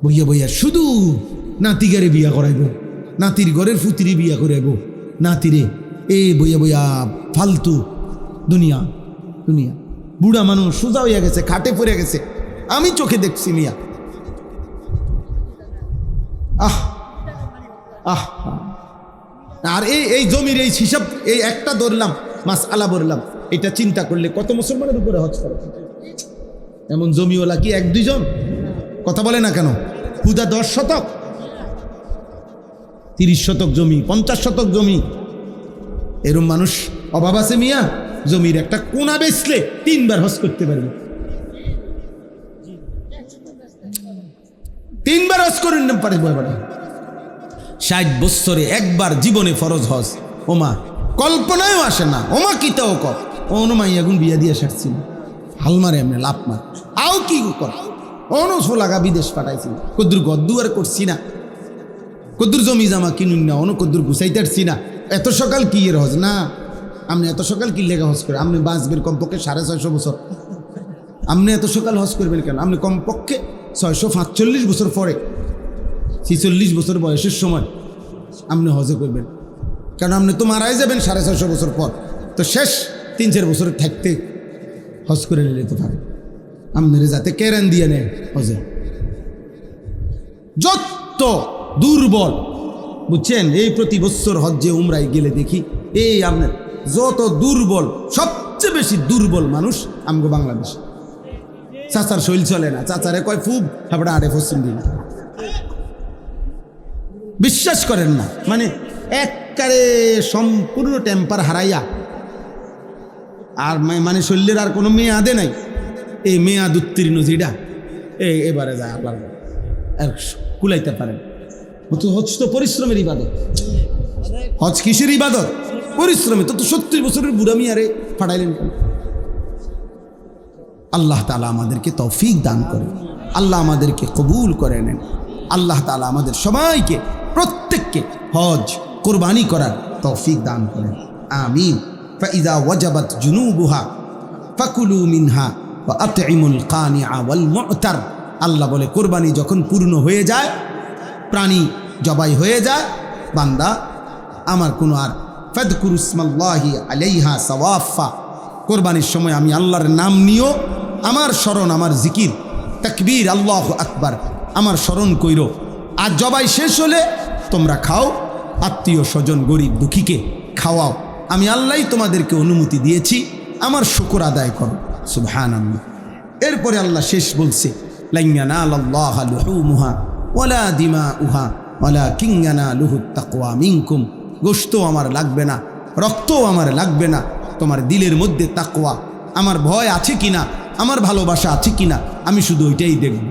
Speaker 1: বইয়া বইয়া শুধু নাতিগারে বিয়া করাইব, নাতির ঘরের ফুতিরি বিয়া করাইব, নাতিরে এ বইয়া বইয়া ফালতু দুনিয়া দুনিয়া। বুড়া মানুষ সোজা হইয়া গেছে, খাটে পড়ে গেছে, আমি চোখে দেখছি মিয়া। আহ আহ আর এই জমির এই হিসাব, এই একটা ধরলাম, মাসআলা বললাম, এটা চিন্তা করলে কত মুসলমানের উপরে হজ করে। এমন জমিওয়ালা কি এক দুইজন? কথা বলে না কেন? হুদা 10 শতক, 30 শতক জমি, 50 শতক জমি, এরম মানুষ অভাব আছে মিয়া? জমির একটা কোনা বেচলে 3 বার হজ করতে পারবে, 3 বার হজ করে নিতে পারে। 60 বছরে একবার জীবনে ফরজ হজ, ওমা কল্পনায়ও আসে না। ওমা কি তাও কর অনুমাই এখন বিয়া দিয়ে সারছিল, হালমারে এমনি লাভ মার আও কি কর অন লাগা বিদেশ পাঠাইছিল, কদ্দুর গদ্দুয়ার করছি না, কদ্দুর জমি জামা কিনুন না, অন কদ্দুর গুছাইতে পারছি না। এত সকাল কি এর হজ না? আপনি এত সকাল কি লেখা হজ করে? আপনি বাঁচবেন কমপক্ষে 650 বছর, আপনি এত সকাল হজ করবেন কেন? আপনি কমপক্ষে 645 বছর পরে, 46 বছর বয়সের সময় আপনি হজে করবেন, কারণ আপনি তো মারাই যাবেন 650 বছর পর। তো শেষ 3-4 বছর থাকতে হজ করে নিতে পারে, আপনার যাতে কেরান দিয়ে নেয় হজে। যত দুর্বল বুঝছেন, এই প্রতি বছর হজ্জে উমরায় গেলে দেখি এই আপনার যত দুর্বল, সবচেয়ে বেশি দুর্বল মানুষ আমগো বাংলাদেশ। চাচার শৈল চলে না, চাচারে কয় ফুব, হাবড়া আরে পশ্চিম দিন, বিশ্বাস করেন না, মানে একবারে সম্পূর্ণ টেম্পার হারাইয়া, আর মানে শৈলের আর কোনো মেয়াদে নাই। এই মেয়াদ উত্তীর্ণ যেটা এবারে যায় আল্লাহ আর কুলাইতে পারেন। হজ তো পরিশ্রমের ইবাদত, হজ কিসের ইবাদত? পরিশ্রমে। তো 70 বছরের বুড়া মিয়ারে ফাটাইলেন কেন? আল্লাহ তাআলা আমাদেরকে তৌফিক দান করেন, আল্লাহ আমাদেরকে কবুল করে নেন। আল্লাহ তাআলা আমাদের সবাইকে, প্রত্যেককে হজ কুরবানি করার তৌফিক দান করেন, আমিন। ফাইযা ওয়াজাবাত জুনুবুহা ফাকুলু মিনহা ওয়া আতইমুল কানিআ ওয়াল মু'তার। আল্লাহ বলে কুরবানি যখন পূর্ণ হয়ে যায়, প্রাণী জবাই হয়ে যায়, বান্দা আমার কোনো আর ফাযকুরু ইসমাল্লাহি আলাইহা সাওয়াফা, কোরবানির সময় আমি আল্লাহর নাম নিও, আমার স্মরণ, আমার জিকির, তাকবীর, আল্লাহু আকবার, আমার স্মরণ কইরো। আর জবাই শেষ হলে তোমরা খাও, আত্মীয় স্বজন গরিব দুঃখীকে খাওয়াও। আমি আল্লাহই তোমাদেরকে অনুমতি দিয়েছি, আমার শুকর আদায় করো। সুবহানাল্লাহ। এরপরে আল্লাহ শেষ বলছে, লান ইয়ানালাল্লাহা লুহুমুহা ওয়ালা দিমাউহা ওয়ালাকিন ইয়ানালুহুত তাকওয়া মিনকুম। গোশত আমার লাগবে না, রক্তও আমার লাগবে না, তোমার দিলের মধ্যে তাকওয়া, আমার ভয় আছে কিনা, আমার ভালোবাসা আছে কিনা, আমি শুধু ওইটাই দেখব।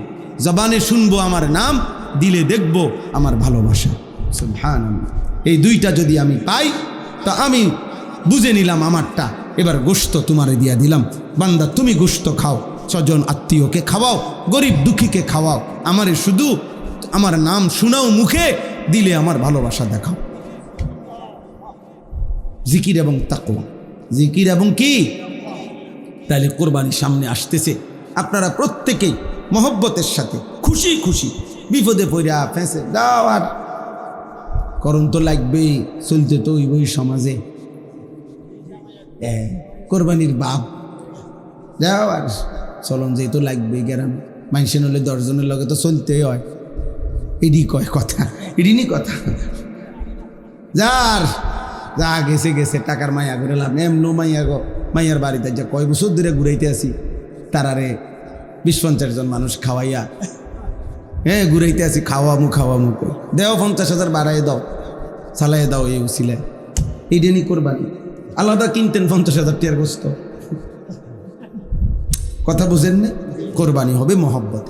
Speaker 1: জবানে শুনবো আমার নাম, দিলে দেখব আমার ভালোবাসা। সুবহানাল্লাহ। এই দুইটা যদি আমি পাই, তা আমি বুঝে নিলাম আমারটা। এবার গোশত তোমারে দিয়া দিলাম, বান্দা তুমি গোশত খাও, স্বজন আত্মীয়কে খাওয়াও, গরিব দুঃখীকে খাওয়াও, আমারে শুধু আমার নাম শুনাও মুখে, দিলে আমার ভালোবাসা দেখাও। জিকির এবং তাকওয়া, জিকির এবং কি? তাহলে কোরবানি সামনে আসতেছে, আপনারা প্রত্যেকেই মহব্বতের সাথে খুশি খুশি, বিপদে পড়া ফেঁসে দাও, আর করণ তো লাগবেই, চলতে তো ওই সমাজে কোরবানির বাপ যাও, আর চলন যেহেতু লাগবে গ্রামে, মানুষের হলে 10 জনের লগে তো চলতেই হয়। এডি কয় কথা, এডিনি কথা, যার যা গেছে গেছে, টাকার মাইয়া করে লাভ নেই। এমন মাইয়া গো, মাইয়ার বাড়িতে যা কয় বছর ধরে ঘুরাইতে আসি, তারারে 20-50 জন মানুষ খাওয়াইয়া, ঘুরাইতে আসি, খাওয়ামু দেও 50,000 বাড়াই দাও, চালাই দাও, এই উচিলে এইডেনি কোরবানি। আলাদা কিনতেন 50,000 টিয়ার গোস্ত, কথা বুঝেন না? কোরবানি হবে মহব্বত,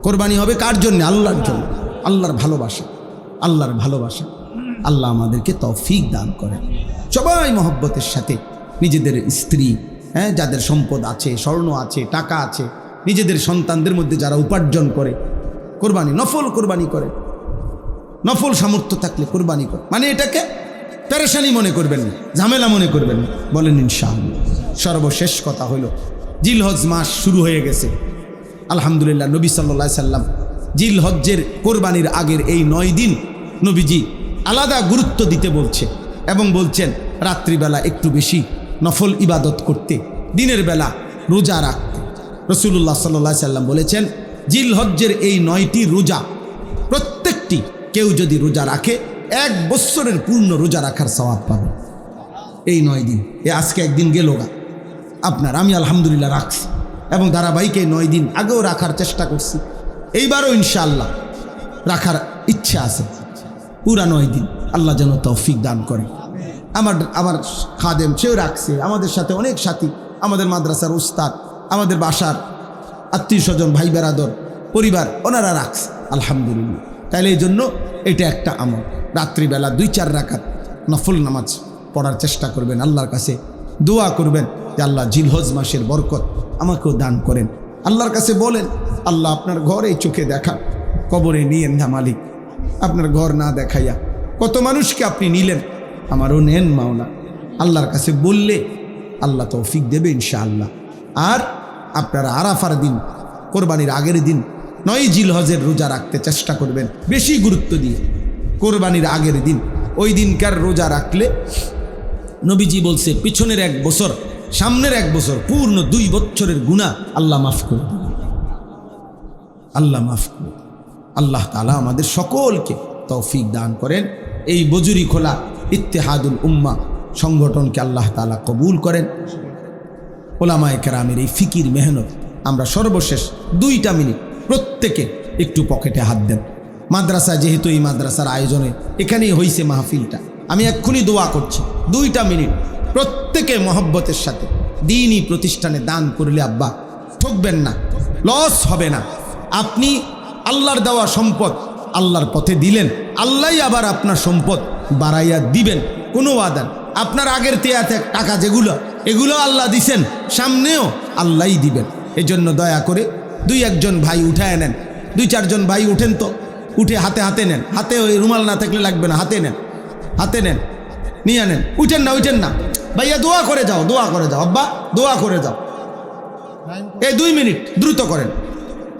Speaker 1: কোরবানি হবে কার জন্য? আল্লাহর জন্য, আল্লাহর ভালোবাসা, আল্লাহর ভালোবাসা। আল্লাহ আমাদেরকে তৌফিক দান করেন। সবাই মহব্বতের সাথে নিজেদের স্ত্রী, যাদের সম্পদ আছে, স্বর্ণ আছে, টাকা আছে, নিজেদের সন্তানদের মধ্যে যারা উপার্জন করে, কোরবানি নফল কোরবানি করে, নফল সামর্থ্য থাকলে কোরবানি করে, মানে এটাকে পেরেশানি মনে করবেন না, ঝামেলা মনে করবেন না, বলেন ইনশাআল্লাহ। সর্বশেষ কথা হলো, জিলহজ মাস শুরু হয়ে গেছে আলহামদুলিল্লাহ। নবী সাল্লাল্লাহু আলাইহি সাল্লাম জিলহজ্জের কোরবানির আগের এই 9 দিন নবীজি আলাদা গুরুত্ব দিতে বলছে, এবং বলছেন রাত্রিবেলা একটু বেশি নফল ইবাদত করতে, দিনের বেলা রোজা রাখতে। রাসূলুল্লাহ সাল্লাল্লাহু আলাইহি সাল্লাম বলেছেন, জিলহজ্জের এই 9টি রোজা প্রত্যেকটি কেউ যদি রোজা রাখে 1 বছরের পূর্ণ রোজা রাখার সওয়াব পাবে। এই 9 দিন, আজকে একদিন গেল গা আপনার, আমি আলহামদুলিল্লাহ রাখছি, এবং ধারাবাহিক এই 9 দিন আগেও রাখার চেষ্টা করছি, এইবারও ইনশাআল্লাহ রাখার ইচ্ছা আছে পুরা 9 দিন। আল্লাহ যেন তৌফিক দান করে। আমার খাদেম সেও রাখছে, আমাদের সাথে অনেক সাথী, আমাদের মাদ্রাসার উস্তাদ, আমাদের বাসার আত্মীয় স্বজন, ভাই বেরাদর, পরিবার, ওনারা রাখছে আলহামদুলিল্লাহ। তাইলে এই জন্য এটা একটা আমল, রাত্রিবেলা 2-4 রাকাত নফল নামাজ পড়ার চেষ্টা করবেন, আল্লাহর কাছে দোয়া করবেন যে আল্লাহ জিলহজ মাসের বরকত আমাকেও দান করেন। আল্লাহর কাছে বলেন, আল্লাহ আপনার ঘর এই চোখে দেখা, কবরে নিয়েন না মালিক, আপনার ঘর না দেখাইয়া কত মানুষকে আপনি নিলেন, আমারও নেন মাওলা। আল্লাহর কাছে বললে আল্লাহ তৌফিক দেবে ইনশাআল্লাহ। আর আপনারা আরাফার দিন, কোরবানির আগের দিন 9 জিলহজের রোজা রাখতে চেষ্টা করবেন, বেশি গুরুত্ব দিয়ে। কোরবানির আগের দিন, ওই দিনকার রোজা রাখলে নবীজি বলছে পিছনের 1 বছর, সামনের 1 বছর, পূর্ণ 2 বছরের গুনাহ আল্লাহ মাফ করে দেবে, আল্লাহ মাফ করে। আল্লাহ তাআলা আমাদের সকলকে তৌফিক দান করেন। এই বজুরি খোলা ইত্তেহাদুল উম্মাহ সংগঠনকে আল্লাহ তাআলা কবুল করেন। ওলামায়ে কেরামের এই ফিকির মেহনত, আমরা সর্বশেষ 2টা মিনিট প্রত্যেকে একটু পকেটে হাত দেন। মাদ্রাসা, যেহেতু এই মাদ্রাসার আয়োজনে এখানেই হয়েছে মাহফিলটা, আমি এক্ষুনি দোয়া করছি, 2টা মিনিট প্রত্যেকে মহব্বতের সাথে দ্বীনি প্রতিষ্ঠানে দান করলে আব্বা ঠকবেন না, লস হবে না। আপনি আল্লাহর দেওয়া সম্পদ আল্লাহর পথে দিলেন, আল্লাহই আবার আপনার সম্পদ বাড়াইয়া দিবেন, কোনো ওয়াদা। আপনার আগের টাকা যেগুলো, এগুলো আল্লাহ দিছেন, সামনেও আল্লাহই দিবেন। এই জন্য দয়া করে 2-1 জন ভাই উঠায় নেন, 2-4 জন ভাই উঠেন তো, উঠে হাতে নেন, হাতে ওই রুমাল না থাকলে লাগবে না, হাতে নেন, নিয়ে নেন, উঠেন না ভাইয়া, দোয়া করে যাও আব্বা, দোয়া করে যাও। এই 2 মিনিট দ্রুত করেন।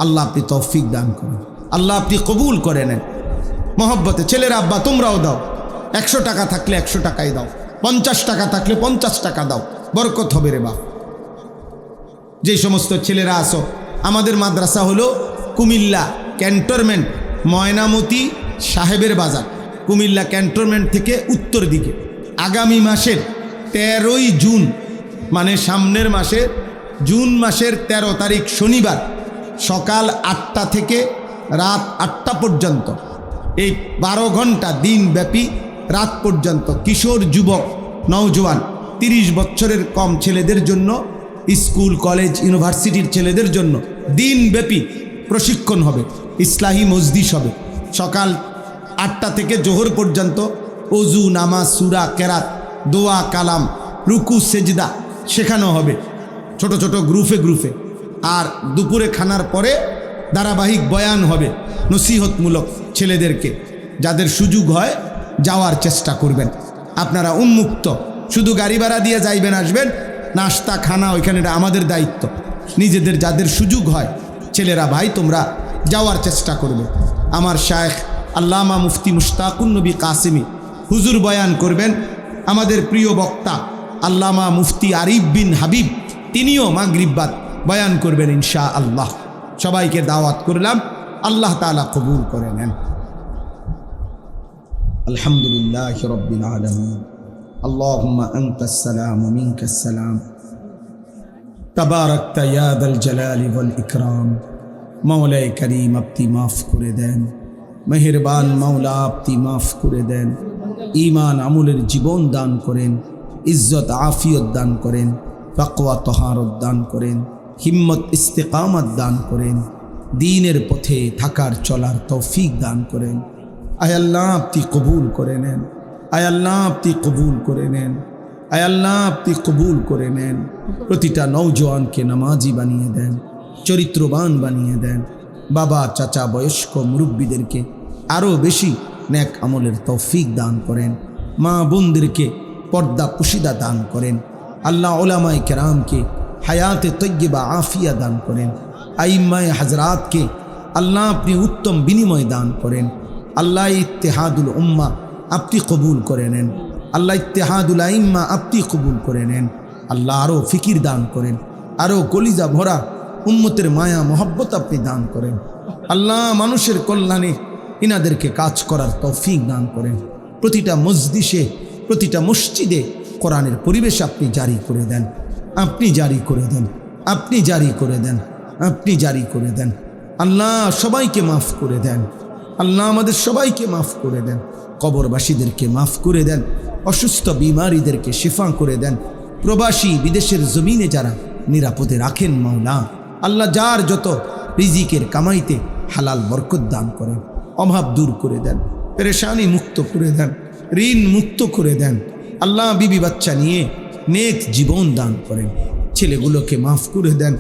Speaker 1: আল্লাহ আপনি তৌফিক দান করেন, আল্লাহ আপনি কবুল করে নেন মহব্বতে। ছেলেরা আব্বা তোমরাও দাও, 100 টাকা থাকলে 100 টাকাই দাও, 50 টাকা থাকলে 50 টাকা দাও, বরকত হবে রে বাপ। যে সমস্ত ছেলেরা আসো, আমাদের মাদ্রাসা হলো কুমিল্লা ক্যান্টনমেন্ট, ময়নামতি সাহেবের বাজার, কুমিল্লা ক্যান্টনমেন্ট থেকে উত্তর দিকে। আগামী মাসের 13ই জুন, মানে সামনের মাসের জুন মাসের 13 তারিখ শনিবার, সকাল 8টা থেকে রাত 8টা পর্যন্ত, এই 12 ঘন্টা দিনব্যাপী রাত পর্যন্ত কিশোর, যুবক, নওজোয়ান, 30 বছরের কম ছেলেদের জন্য, স্কুল, কলেজ, ইউনিভার্সিটির ছেলেদের জন্য দিনব্যাপী প্রশিক্ষণ হবে, ইসলাহি মজলিস হবে। সকাল 8টা থেকে জোহর পর্যন্ত ওযু, নামাজ, সূরা, কেরাত, দোয়া, কালাম, রুকু, সেজদা শেখানো হবে ছোট ছোট গ্রুপে। আর দুপুরে খানার পরে ধারাবাহিক বয়ান হবে, নসিহতমূলক ছেলেদেরকে যাদের সুযোগ হয় যাওয়ার চেষ্টা করবেন। আপনারা উন্মুক্ত, শুধু গাড়ি ভাড়া দিয়ে যাইবেন আসবেন, নাস্তা খানা ওইখানে এটা আমাদের দায়িত্ব। নিজেদের যাদের সুযোগ হয় ছেলেরা ভাই তোমরা যাওয়ার চেষ্টা করবে। আমার শায়েখ আল্লামা মুফতি মুশতাকুন নবী কাসেমি হুজুর বয়ান করবেন। আমাদের প্রিয় বক্তা আল্লামা মুফতি আরিফ বিন হাবিব তিনিও মাগরিব বাদ বয়ান করবেন ইনশাআল্লাহ। সবাইকে দাওয়াত করলাম, আল্লাহ তাআলা কবুল করে নেন। আলহামদুলিল্লাহ রাব্বিল আলামিন। আল্লাহুম্মা আনতাস সালাম ওয়া মিনকাস সালাম। তাবারাকতা ইয়া যাল জালালি ওয়াল ইকরাম। মাওলায়ে কারীম আপনি মাফ করে দেন, মেহেরবান মাওলা আপনি মাফ করে দেন। ঈমান আমলের জীবন দান করেন, ইজ্জত আফিয়ত দান করেন, তাকওয়া তাহারত দান করেন, হিম্মত ইস্তেকামত দান করেন, দ্বীনের পথে থাকার চলার তৌফিক দান করেন। আয় আল্লাহ আপনি কবুল করে নেন, আয় আল্লাহ আপনি কবুল করে নেন, আয় আল্লাহ আপনি কবুল করে নেন। প্রতিটা নওজোয়ানকে নামাজি বানিয়ে দেন, চরিত্রবান বানিয়ে দেন। বাবা চাচা বয়স্ক মুরব্বীদেরকে আরও বেশি নেক আমলের তৌফিক দান করেন। মা বোনদেরকে পর্দা পুশিদা দান করেন। আল্লাহ উলামায়ে কেরামকে হায়াতে তয়্যিবা আফিয়া দান করেন। আইম্মায়ে হাজরাতকে আল্লাহ আপনি উত্তম বিনিময় দান করেন। আল্লাহ ইত্তেহাদুল উম্মাহ আপনি কবুল করে নেন। আল্লাহ ইত্তেহাদুল আইম্মা আপনি কবুল করে নেন। আল্লাহ আরও ফিকির দান করেন, আরও কলিজা ভরা উম্মতের মায়া মহব্বত আপনি দান করেন। আল্লাহ মানুষের কল্যাণে ইনাদেরকে কাজ করার তৌফিক দান করেন। প্রতিটা মসজিদে প্রতিটা মসজিদে কোরআনের পরিবেশ আপনি জারি করে দেন, আপনি জারি করে দেন, আপনি জারি করে দেন, আপনি জারি করে দেন। আল্লাহ সবাইকে মাফ করে দেন, আল্লাহ আমাদের সবাইকে মাফ করে দেন। কবরবাসীদেরকে মাফ করে দেন, অসুস্থ বিমারীদেরকে শিফা করে দেন। প্রবাসী বিদেশের জমিনে যারা নিরাপদে রাখেন মাওলা, আল্লাহ যার যত রিজিকের কামাইতে হালাল বরকত দান করেন, অভাব দূর করে দেন, পেরেশানি মুক্ত করে দেন, ঋণ মুক্ত করে দেন। আল্লাহ বিবি বাচ্চা নিয়ে নেক জীবন দান করেন। ছেলেগুলোকে মাফ করে দেন,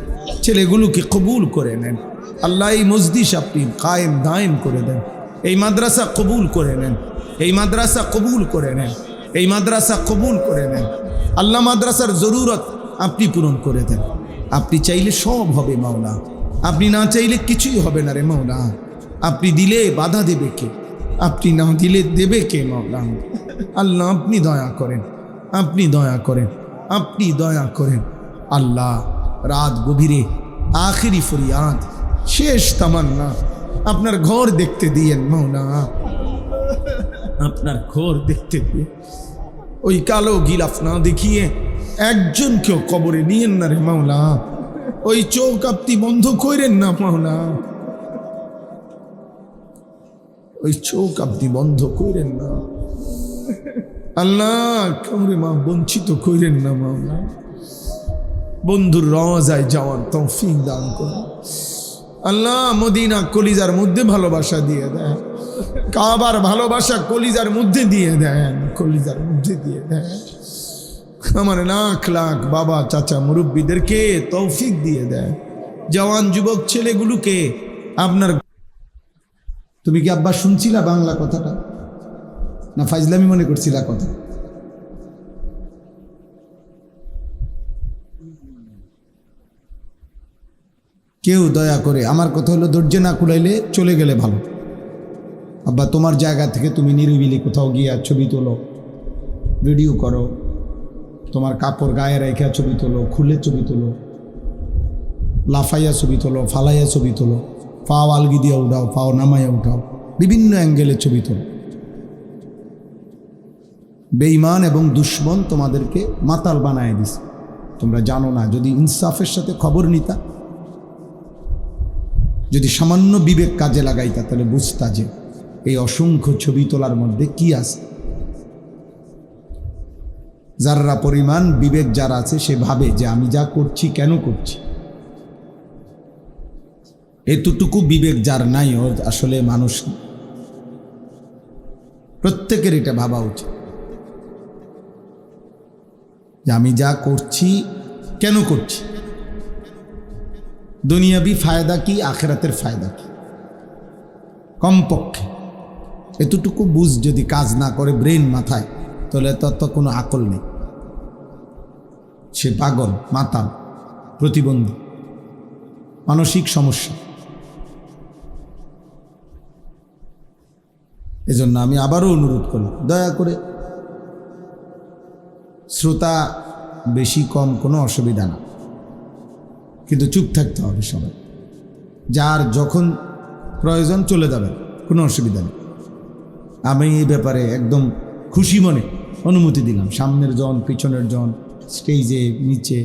Speaker 1: ছেলেগুলোকে কবুল করে নেন। আল্লাহ এই মসজিদ আপনি কায়েম দায়েম করে দেন। এই মাদ্রাসা কবুল করে নেন, এই মাদ্রাসা কবুল করে নেন, এই মাদ্রাসা কবুল করে নেন। আল্লাহ মাদ্রাসার জরুরত আপনি পূরণ করে দেন। আপনি চাইলে সব হবে মাওলা, আপনি না চাইলে কিছুই হবে না রে মাওলা। আপনি দিলে বাধা দেবে কে? আপনি না দিলে দেবে কে মাওলা? আল্লাহ আপনি দয়া করেন, আপনি দয়া করেন, আপনি দয়া করেন। আল্লাহ রাত গভীরে আখিরি ফরিয়াদ, শেষ তামান্না, আপনার ঘর দেখতে দিয়েন মাওলা, আপনার ঘর দেখতে দিয়ে ওই কালো গিলাফ না দেখিয়ে একজনকেও কবরে নিয়েন না রে মাওলা। ওই চোখ আপনি বন্ধ করেন না মাওলা, ওই চোখ আপনি বন্ধ করেন না আল্লাহ। কাউরে মা বঞ্চিত করেন না মাওলা। বন্ধুর রওজায় যাওয়ার তৌফিক দান করুন আল্লাহ। মদিনা কলিজার মধ্যে ভালোবাসা দিয়ে দেন, কাবার ভালোবাসা কলিজার মধ্যে দিয়ে দেন, কলিজার মধ্যে দিয়ে দেন। আমার লাখ লাখ বাবা চাচা মুরব্বীদেরকে তৌফিক দিয়ে দেন। জওয়ান যুবক ছেলেগুলোকে আপনার। তুমি কি আব্বা শুনছিলা বাংলা কথাটা, না ফাইজলামি মনে করছিলা কথা? কেউ দয়া করে আমার কথা হলো ধৈর্য না কুলাইলে চলে গেলে ভালো। আব্বা তোমার জায়গা থেকে তুমি নিরিবিলি কোথাও গিয়া ছবি তোলো, ভিডিও করো, তোমার কাপড় গায়ে রেখা ছবি তোলো, খুলে ছবি তোলো, লাফাইয়া ছবি তোলো, ফালাইয়া ছবি তোলো, পাও আলগি দিয়ে উঠাও, পাও নামাইয়া উঠাও, বিভিন্ন অ্যাঙ্গেলে ছবি তোলো। বেঈমান এবং দুশ্মন তোমাদেরকে মাতাল বানায় দিছে, তোমরা জানো না। যদি ইনসাফের সাথে খবর নিতা, যদি সামান্য বিবেক কাজে লাগাইতা, তাহলে বুঝতা যে এই অসংখ্য ছবি তোলার মধ্যে কি আছে। যারা পরিমাণ বিবেক যারা আছে সে ভাবে যে আমি যা করছি কেন করছি। এতটুকু বিবেক যার নাই, ওর আসলে মানুষ। প্রত্যেকের এটা ভাবা উচিত যে আমি যা করছি কেন করছি, দুনিয়াবি ফায়দা কি, আখেরাতের ফায়দা কি। কমপক্ষে এতটুকু বুঝ যদি কাজ না করে ব্রেন মাথায়, তাহলে তার তো কোনো আকল নেই, সে পাগল, মাতাল, প্রতিবন্ধী, মানসিক সমস্যা। এজন্য আমি আবারও অনুরোধ করি, দয়া করে, শ্রোতা বেশি কম কোনো অসুবিধা না, কিন্তু চুপ থাকতে হবে সবাই। যার যখন প্রয়োজন চলে যাবে, কোনো অসুবিধা নেই। আমি এই ব্যাপারে একদম খুশি মনে অনুমতি দিলাম। সামনের জন, পিছনের জন, স্টেজে, নিচে,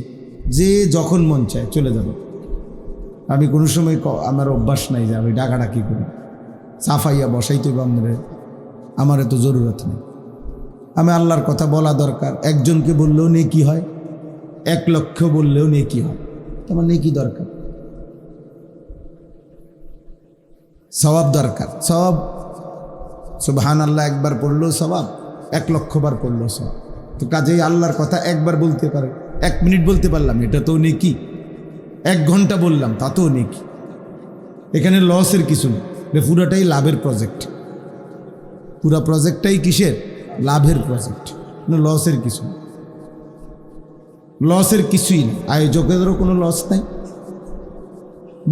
Speaker 1: যে যখন মন চায় চলে যাবে। আমি কোনো সময় আমার অভ্যাস নাই যে আমি ডাকাডাকি করি, সাফাইয়া বসাইতে আমার এত জরুরত নেই। আমি আল্লাহর কথা বলা দরকার। একজনকে বললেও নেকি হয়, 1 লক্ষ বললেও নেকি হয়, তোমার নেকি দরকার, সওয়াব দরকার। সওয়াব সুবহানাল্লাহ একবার পড়লেও সওয়াব, 1 লক্ষ বার পড়লেও সওয়াব। তো কাজেই আল্লাহর কথা একবার বলতে পারে, 1 মিনিট বলতে পারলাম, এটা তো নেকি। 1 ঘন্টা বললাম, তাতেও নেকি। এখানে লসের কিছু নেই, পুরাটাই লাভের প্রজেক্ট। পুরা প্রজেক্টটাই কিসের? লাভের প্রজেক্ট, লসের কিছু নেই। লসের কিছুই নেই। আয়োজকেরও কোনো লস নাই,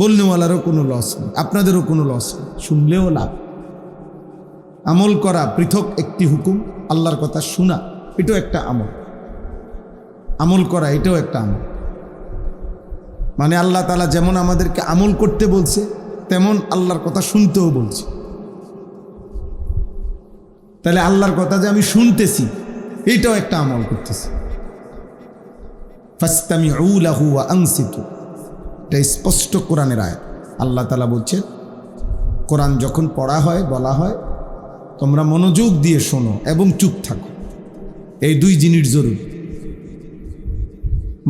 Speaker 1: বলনেওয়ালারও কোনো লস নেই, আপনাদেরও কোনো লস নেই, শুনলেও লাভ। আমল করা পৃথক একটি হুকুম, আল্লাহর কথা শোনা এটাও একটা আমল। আমল করা এটাও একটা আমল। মানে আল্লাহ তাআলা যেমন আমাদেরকে আমল করতে বলছে, তেমন আল্লাহর কথা শুনতেও বলছে। তাহলে আল্লাহর কথা যে আমি শুনতেছি, এইটাও একটা আমল করতেছি। ফাসতামিউ লাহু ওয়া আনসিতু, এটা স্পষ্ট কোরআনের আয়াত। আল্লাহ তাআলা বলছেন, কোরআন যখন পড়া হয়, বলা হয়, তোমরা মনোযোগ দিয়ে শোনো এবং চুপ থাকো। এই 2 জিনিস জরুরি।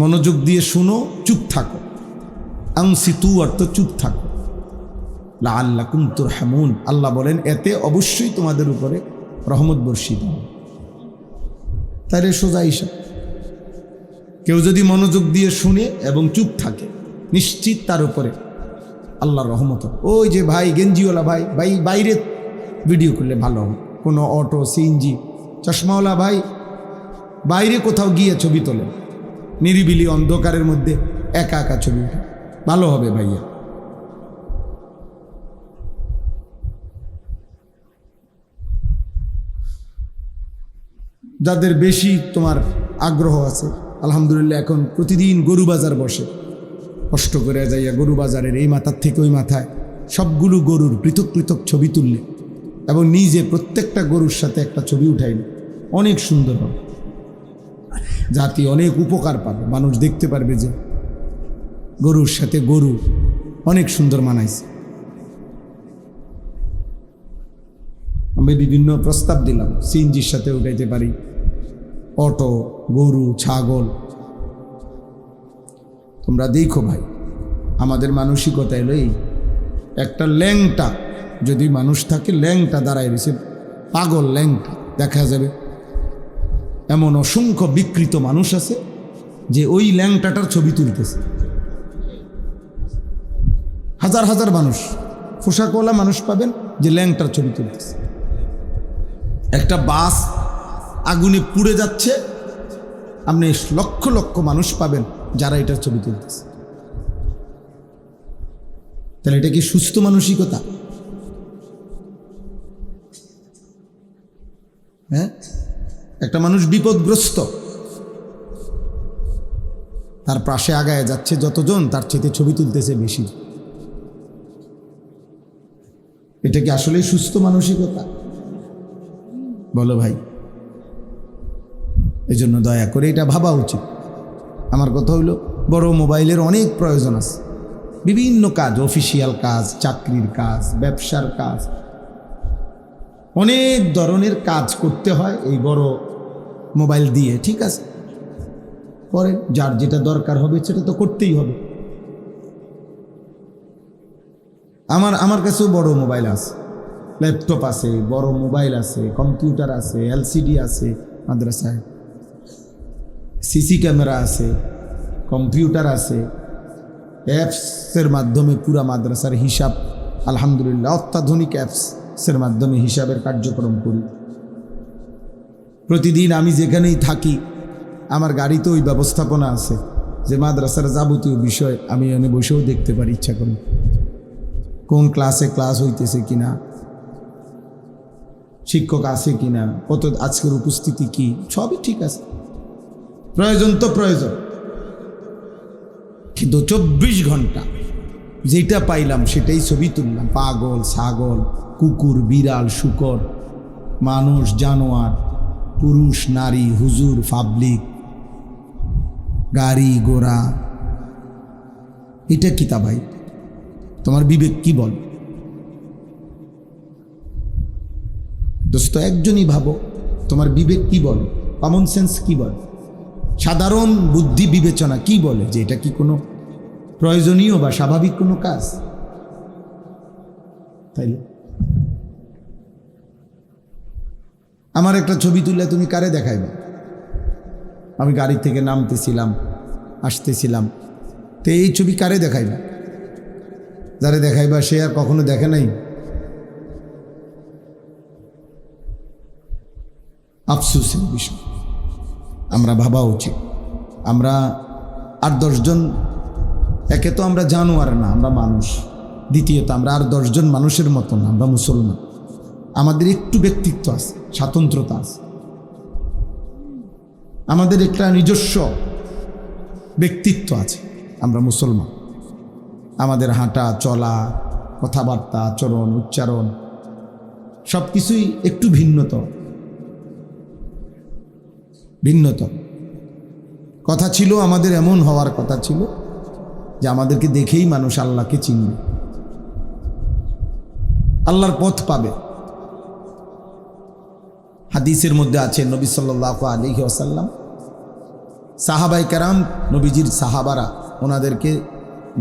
Speaker 1: মনোযোগ দিয়ে শোনো, চুপ থাকো। আনসিতু অর্থ চুপ থাকো। লাআল্লাকুম তুরহামুন, আল্লাহ বলেন এতে অবশ্যই তোমাদের উপরে রহমত বর্ষিত হবে। তাহলে সোজা হিসাব, কেউ যদি মনোযোগ দিয়ে শুনে এবং চুপ থাকে, নিশ্চিত তার উপরে আল্লাহর রহমত হবে। ওই যে ভাই গেঞ্জিওয়ালা ভাই, বাইরে ভিডিও করলে ভালো হবে। কোনো অটো, সিএনজি, চশমাওয়ালা ভাই বাইরে কোথাও গিয়ে ছবি তোলেন, নিরিবিলি অন্ধকারের মধ্যে একা একা ছবি ওঠে, ভালো হবে ভাইয়া। যাদের বেশি তোমার আগ্রহ আছে, আলহামদুলিল্লাহ এখন প্রতিদিন গরু বাজার বসে। কষ্ট করে যাইয়া গরু বাজারের এই মাথার থেকে ওই মাথায় সবগুলো গরুর পৃথক পৃথক ছবি তুললে এবং নিজে প্রত্যেকটা গরুর সাথে একটা ছবি উঠাইলে অনেক সুন্দর হবে। জাতি অনেক উপকার পাবে, মানুষ দেখতে পারবে যে গরুর সাথে গরু অনেক সুন্দর মানাইছে। আমি বিভিন্ন প্রস্তাব দিলাম, সিএনজির সাথে উঠাইতে পারি, অটো, গরু, ছাগল। তোমরা দেখো ভাই, আমাদের মানসিকতা এলো এই, একটা ল্যাংটা যদি মানুষ থাকে, ল্যাংটা দাঁড়ায় রয়েছে, পাগল ল্যাংটা দেখা যাবে। এমন অসংখ্য বিকৃত মানুষ আছে যে ওই ল্যাংটাটার ছবি তুলতেছে। হাজার হাজার মানুষ, পোশাকওয়ালা মানুষ পাবেন যে ল্যাংটার ছবি তুলতেছে। একটা বাস আগুনে পুড়ে যাচ্ছে, আপনি লক্ষ লক্ষ মানুষ পাবেন যারা এটার ছবি তুলতেছে। তাহলে এটা কি সুস্থ মানসিকতা? হ্যাঁ, একটা মানুষ বিপদগ্রস্ত, তার পাশে আগায় যাচ্ছে যতজন, তার চেয়ে ছবি তুলতেছে বেশি। এটা কি আসলেই সুস্থ মানসিকতা? বলো ভাই। এই জন্য দয়া করে এটা ভাবা উচিত। আমার কথা হইল, বড় মোবাইলের অনেক প্রয়োজন আছে, বিভিন্ন কাজ, অফিসিয়াল কাজ, চাকরির কাজ, ব্যবসার কাজ, অনেক ধরনের কাজ করতে হয় এই বড় মোবাইল দিয়ে। ঠিক আছে, পরে যার যেটা দরকার হবে সেটা তো করতেই হবে। আমার কাছেও বড় মোবাইল আছে, ল্যাপটপ আছে, বড় মোবাইল আছে, কম্পিউটার আছে, এলসিডি আছে, মাদ্রাসায় সিসি ক্যামেরা আছে, কম্পিউটার আছে, অ্যাপসের মাধ্যমে পুরা মাদ্রাসার হিসাব, আলহামদুলিল্লাহ অত্যাধুনিক অ্যাপস এর মাধ্যমে হিসাবের কার্যক্রম করি। প্রতিদিন আমি যেখানেই থাকি আমার গাড়িতে ওই ব্যবস্থাপনা আছে যে মাদ্রাসার যাবতীয় বিষয় আমি এনে বসেও দেখতে পারি ইচ্ছা করি, কোন ক্লাসে ক্লাস হইতেছে কিনা, শিক্ষক আছে কিনা, কত আজকের উপস্থিতি কি, সবই ঠিক আছে। প্রয়োজন তো প্রয়োজন, কিন্তু 24 ঘন্টা যেটা পাইলাম সেটাই ছবি তুললাম। পাগল, ছাগল, কুকুর, বিড়াল, শূকর, মানুষ, জানোয়ার, পুরুষ, নারী, হুজুর, পাবলিক, গাড়ি ঘোড়া, এটা কিতা ভাই? তোমার বিবেক কি বল? দোস্ত একজনই ভাবো, তোমার বিবেক কি বল, কমন সেন্স কি বল, সাধারণ বুদ্ধি বিবেচনা কি বলে যে এটা কি কোনো প্রয়োজনীয় বা স্বাভাবিক কোনো কাজ? তাইলে আমার একটা ছবি তুললে তুমি কারে দেখাইবে? আমি গাড়ি থেকে নামতেছিলাম, আসতেছিলাম, তো এই ছবি কারে দেখাইবে? যারে দেখাইবা সে আর কখনো দেখে নাই। আফসোসের বিষয়, আমরা ভাবা উচিত। আমরা 8-10 জন, একে তো আমরা জানোয়ার না, আমরা মানুষ। দ্বিতীয়ত আমরা আর 10 জন মানুষের মতো না, আমরা মুসলমান। আমাদের একটু ব্যক্তিত্ব আছে, স্বাতন্ত্রতা আছে, আমাদের একটা নিজস্ব ব্যক্তিত্ব আছে। আমরা মুসলমান, আমাদের হাঁটা চলা, কথাবার্তা, আচরণ, উচ্চারণ সব কিছুই একটু ভিন্নতর। কথা ছিল আমাদের এমন হওয়ার কথা ছিল যে আমাদেরকে দেখেই মানুষ আল্লাহকে চিনবে, আল্লাহর পথ পাবে। হাদিসের মধ্যে আছে নবী সাল্লাল্লাহু আলাইহি ওয়াসাল্লাম, সাহাবায়ে কেরাম, নবীজির সাহাবারা ওনাদেরকে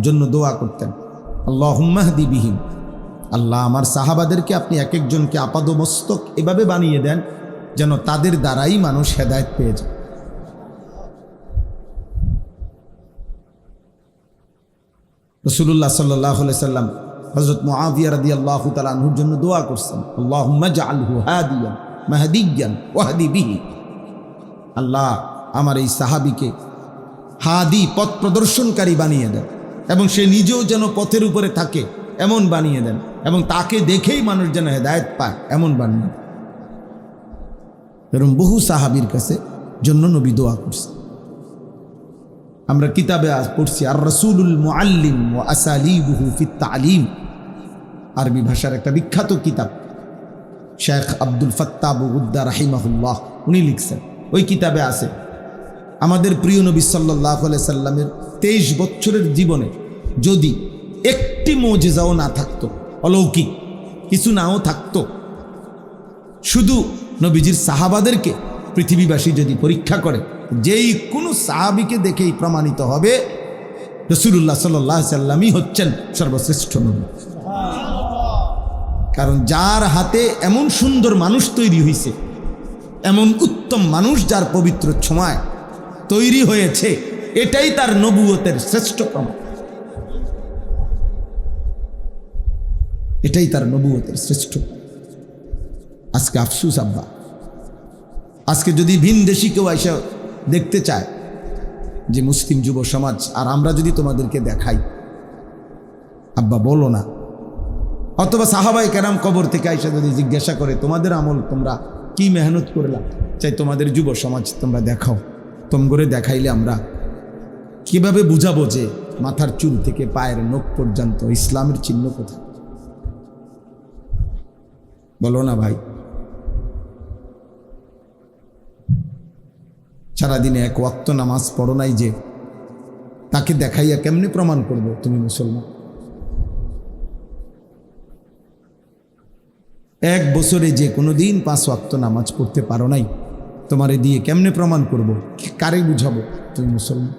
Speaker 1: জন্য দোয়া করতেন, আল্লাহুম্মা হদি বিহিম, আল্লাহ আমার সাহাবাদেরকে আপনি এক একজনকে আপাদমস্তক এভাবে বানিয়ে দেন যেন তাদের দ্বারাই মানুষ হেদায়েত পেয়ে যায়। রাসূলুল্লাহ সাল্লাল্লাহু আলাইহি সাল্লাম হযরত মুআবিয়া রাদিয়াল্লাহু তাআলা আনহুর জন্য দোয়া করছেন, আল্লাহুম্মা জাআলহু হাদিয়ান মাহদিয়ান ওয়াহদি বিহি, আল্লাহ আমার এই সাহাবীকে হাদি, পথ প্রদর্শনকারী বানিয়ে দেন, এবং সে নিজেও যেন পথের উপরে থাকে এমন বানিয়ে দেন, এবং তাকে দেখেই মানুষ যেন হেদায়েত পায় এমন বানিয়ে দেন। এরকম বহু সাহাবীর কাছে জন্য নবী দোয়া করছে। আমরা কিতাবে পড়ছি আর রাসূলুল মুআল্লিম ওয়া আসালিবুহু ফিত তালিম, আরবি ভাষার একটা বিখ্যাত কিতাব, শেখ আব্দুল ফাত্তাহ আবু গুদ্দা রাহিমাহুল্লাহ উনি লিখছেন। ওই কিতাবে আছে আমাদের প্রিয় নবী সাল্লাল্লাহু আলাইহি সাল্লামের 23 বছরের জীবনে যদি একটি মুজিজাও না থাকতো, অলৌকিক কিছু নাও থাকতো, শুধু নবীজির সাহাবাদেরকে পৃথিবীবাসী যদি পরীক্ষা করে, যেই কোনো সাহাবীকে দেখেই প্রমাণিত হবে রাসূলুল্লাহ সাল্লাল্লাহু আলাইহি সাল্লামই হচ্ছেন সর্বশ্রেষ্ঠ নবী। কারণ যার হাতে এমন সুন্দর মানুষ তৈরি হয়েছে, এমন উত্তম মানুষ যার পবিত্র ছোঁয়ায় তৈরি হয়েছে, এটাই তার নবুয়তের শ্রেষ্ঠ প্রমাণ, এটাই তার নবুয়তের শ্রেষ্ঠ। আজকে আফসুস আব্বা, আজকে যদি ভিনদেশি কেউ এসে দেখতে চায় যে মুসলিম যুব সমাজ, আর আমরা যদি তোমাদেরকে দেখাই, আব্বা বলো না, অথবা সাহাবায়ে কেরাম কবর থেকে আইসা যদি জিজ্ঞাসা করে তোমাদের আমল তোমরা কি মেহনত করলাম, চাই তোমাদের যুব সমাজ তোমরা দেখাও, তোমরা দেখাইলে আমরা কিভাবে বুঝাবো যে মাথার চুল থেকে পায়ের নখ পর্যন্ত ইসলামের চিহ্ন কোথায়? বলো না ভাই। সারাদিনে এক ওয়াক্ত নামাজ পড়ো নাই যে, তাকে দেখাইয়া কেমনে প্রমাণ করবো তুমি মুসলমান? এক বছরে যে কোনো দিন 5 ওয়াক্ত নামাজ পড়তে পারো নাই, তোমারে দিয়ে কেমনে প্রমাণ করব? কারে বুঝাবো তুমি মুসলমান?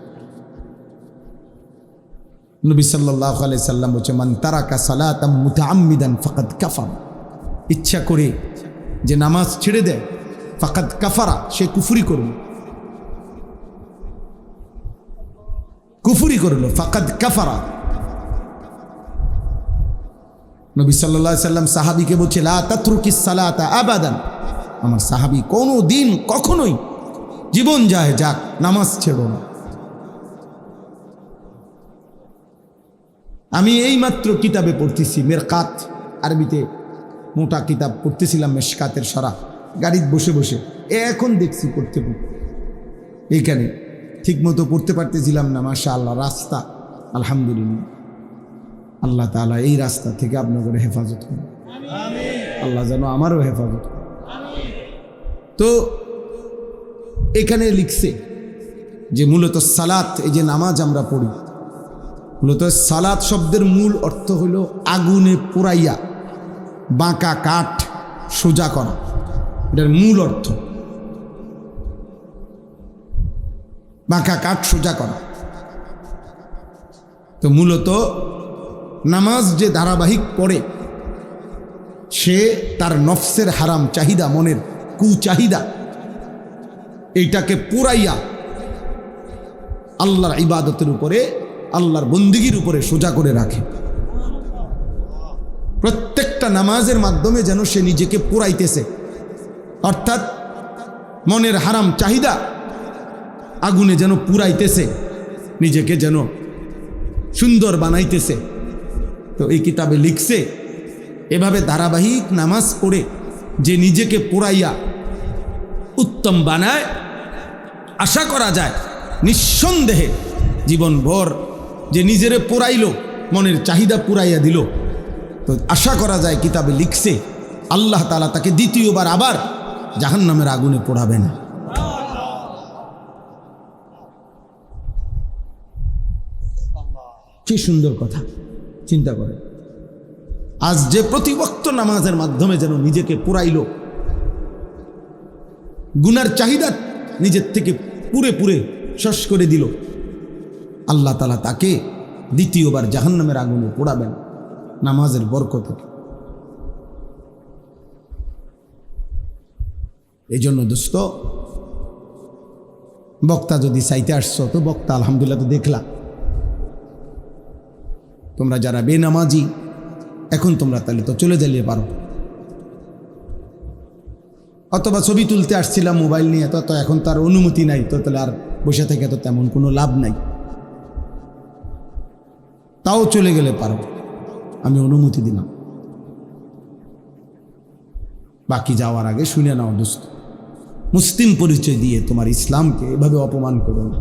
Speaker 1: নবী সাল্লাল্লাহু আলাইহি সাল্লাম বলেছে, মান তারাকা সালাতাম মুতাআম্মিদান ফাকাদ কাফার, ইচ্ছা করে যে নামাজ ছেড়ে দেয়, ফাকাদ কাফারা, সে কুফরি করল, কুফরি করল, ফাকাদ কাফারা। নবী সাল্লাল্লাহু আলাইহি সাল্লাম সাহাবীকে বলছে লা তাতরুকিস সালাতা আবাদান, আমার সাহাবী কোনো দিন কখনোই জীবন যায় যাক নামাজ ছেড়ো না। আমি এইমাত্র কিতাবে পড়তেছি মেরকাত, আরবিতে মোটা কিতাব পড়তেছিলাম মেশকাতের সরা, গাড়িতে বসে বসে এখন দেখছি পড়তে পড়তে এইখানে ঠিক মতো পড়তে পারতেছিলাম না। মাশাআল্লাহ, রাস্তা আলহামদুলিল্লাহ, আল্লাহ তাআলা এই রাস্তা থেকে আপনাদের হেফাজত করুন, আল্লাহ যেন আমারও হেফাজত করুন। তো এখানে লিখছে যে মূলত সালাত, এই যে নামাজ আমরা পড়ি, মূলত সালাত শব্দের মূল অর্থ হলো আগুনে পোড়াইয়া বাঁকা কাঠ সোজা করা, এটার মূল অর্থ বাঁকা কাঠ সোজা করা। তো মূলত নামাজ যে ধারাবাহিক পড়ে সে তার নফসের হারাম চাহিদা, মনের কুচাহিদা, এইটাকে পুরাইয়া আল্লাহর ইবাদতের উপরে, আল্লাহর বন্দিগির উপরে সোজা করে রাখে। প্রত্যেকটা নামাজের মাধ্যমে যেন সে নিজেকে পুরাইতেছে, অর্থাৎ মনের হারাম চাহিদা আগুনে যেন পুরাইতেছে, নিজেকে যেন সুন্দর বানাইতেছে। তো এই কিতাবে লিখছে এভাবে ধারাবাহিক নামাজ পড়ে যে নিজেকে পোড়াইয়া উত্তম বানায়, আশা করা যায় নিঃসন্দেহে জীবনভর যে নিজেরে পোড়াইল, মনের চাহিদা পুরাইয়া দিল, তো আশা করা যায় কিতাবে লিখছে আল্লাহ তাআলা তাকে দ্বিতীয়বার আবার জাহান্নামের আগুনে পোড়াবে না। কি সুন্দর কথা, চিন্তা করে। আজ যে প্রতিবক্ত নামাজের মাধ্যমে যেন নিজেকে পুরাইল, গুনার চাহিদা নিজের থেকে পুরে পুরে শস করে দিল, আল্লাহ তাআলা তাকে দ্বিতীয়বার জাহান্নামের আগুনে পোড়াবেন নামাজের বরকতে। এই জন্য দোস্ত, বক্তা যদি চাইতে আসছো তো বক্তা আলহামদুলিল্লাহ তো দেখলা। তোমরা যারা বেনামাজি এখন তোমরা তাহলে তো চলে যাইতে পারো, অথবা ছবি তুলতে আসছিলাম মোবাইল নিয়ে, তো এখন তার অনুমতি নাই, তো তাহলে আর বসে থেকে তো তেমন কোনো লাভ নাই, তাও চলে গেলে পারো, আমি অনুমতি দিলাম। বাকি যাওয়ার আগে শুনে নাও দোস্ত, মুসলিম পরিচয় দিয়ে তোমার ইসলামকে এভাবে অপমান করো না।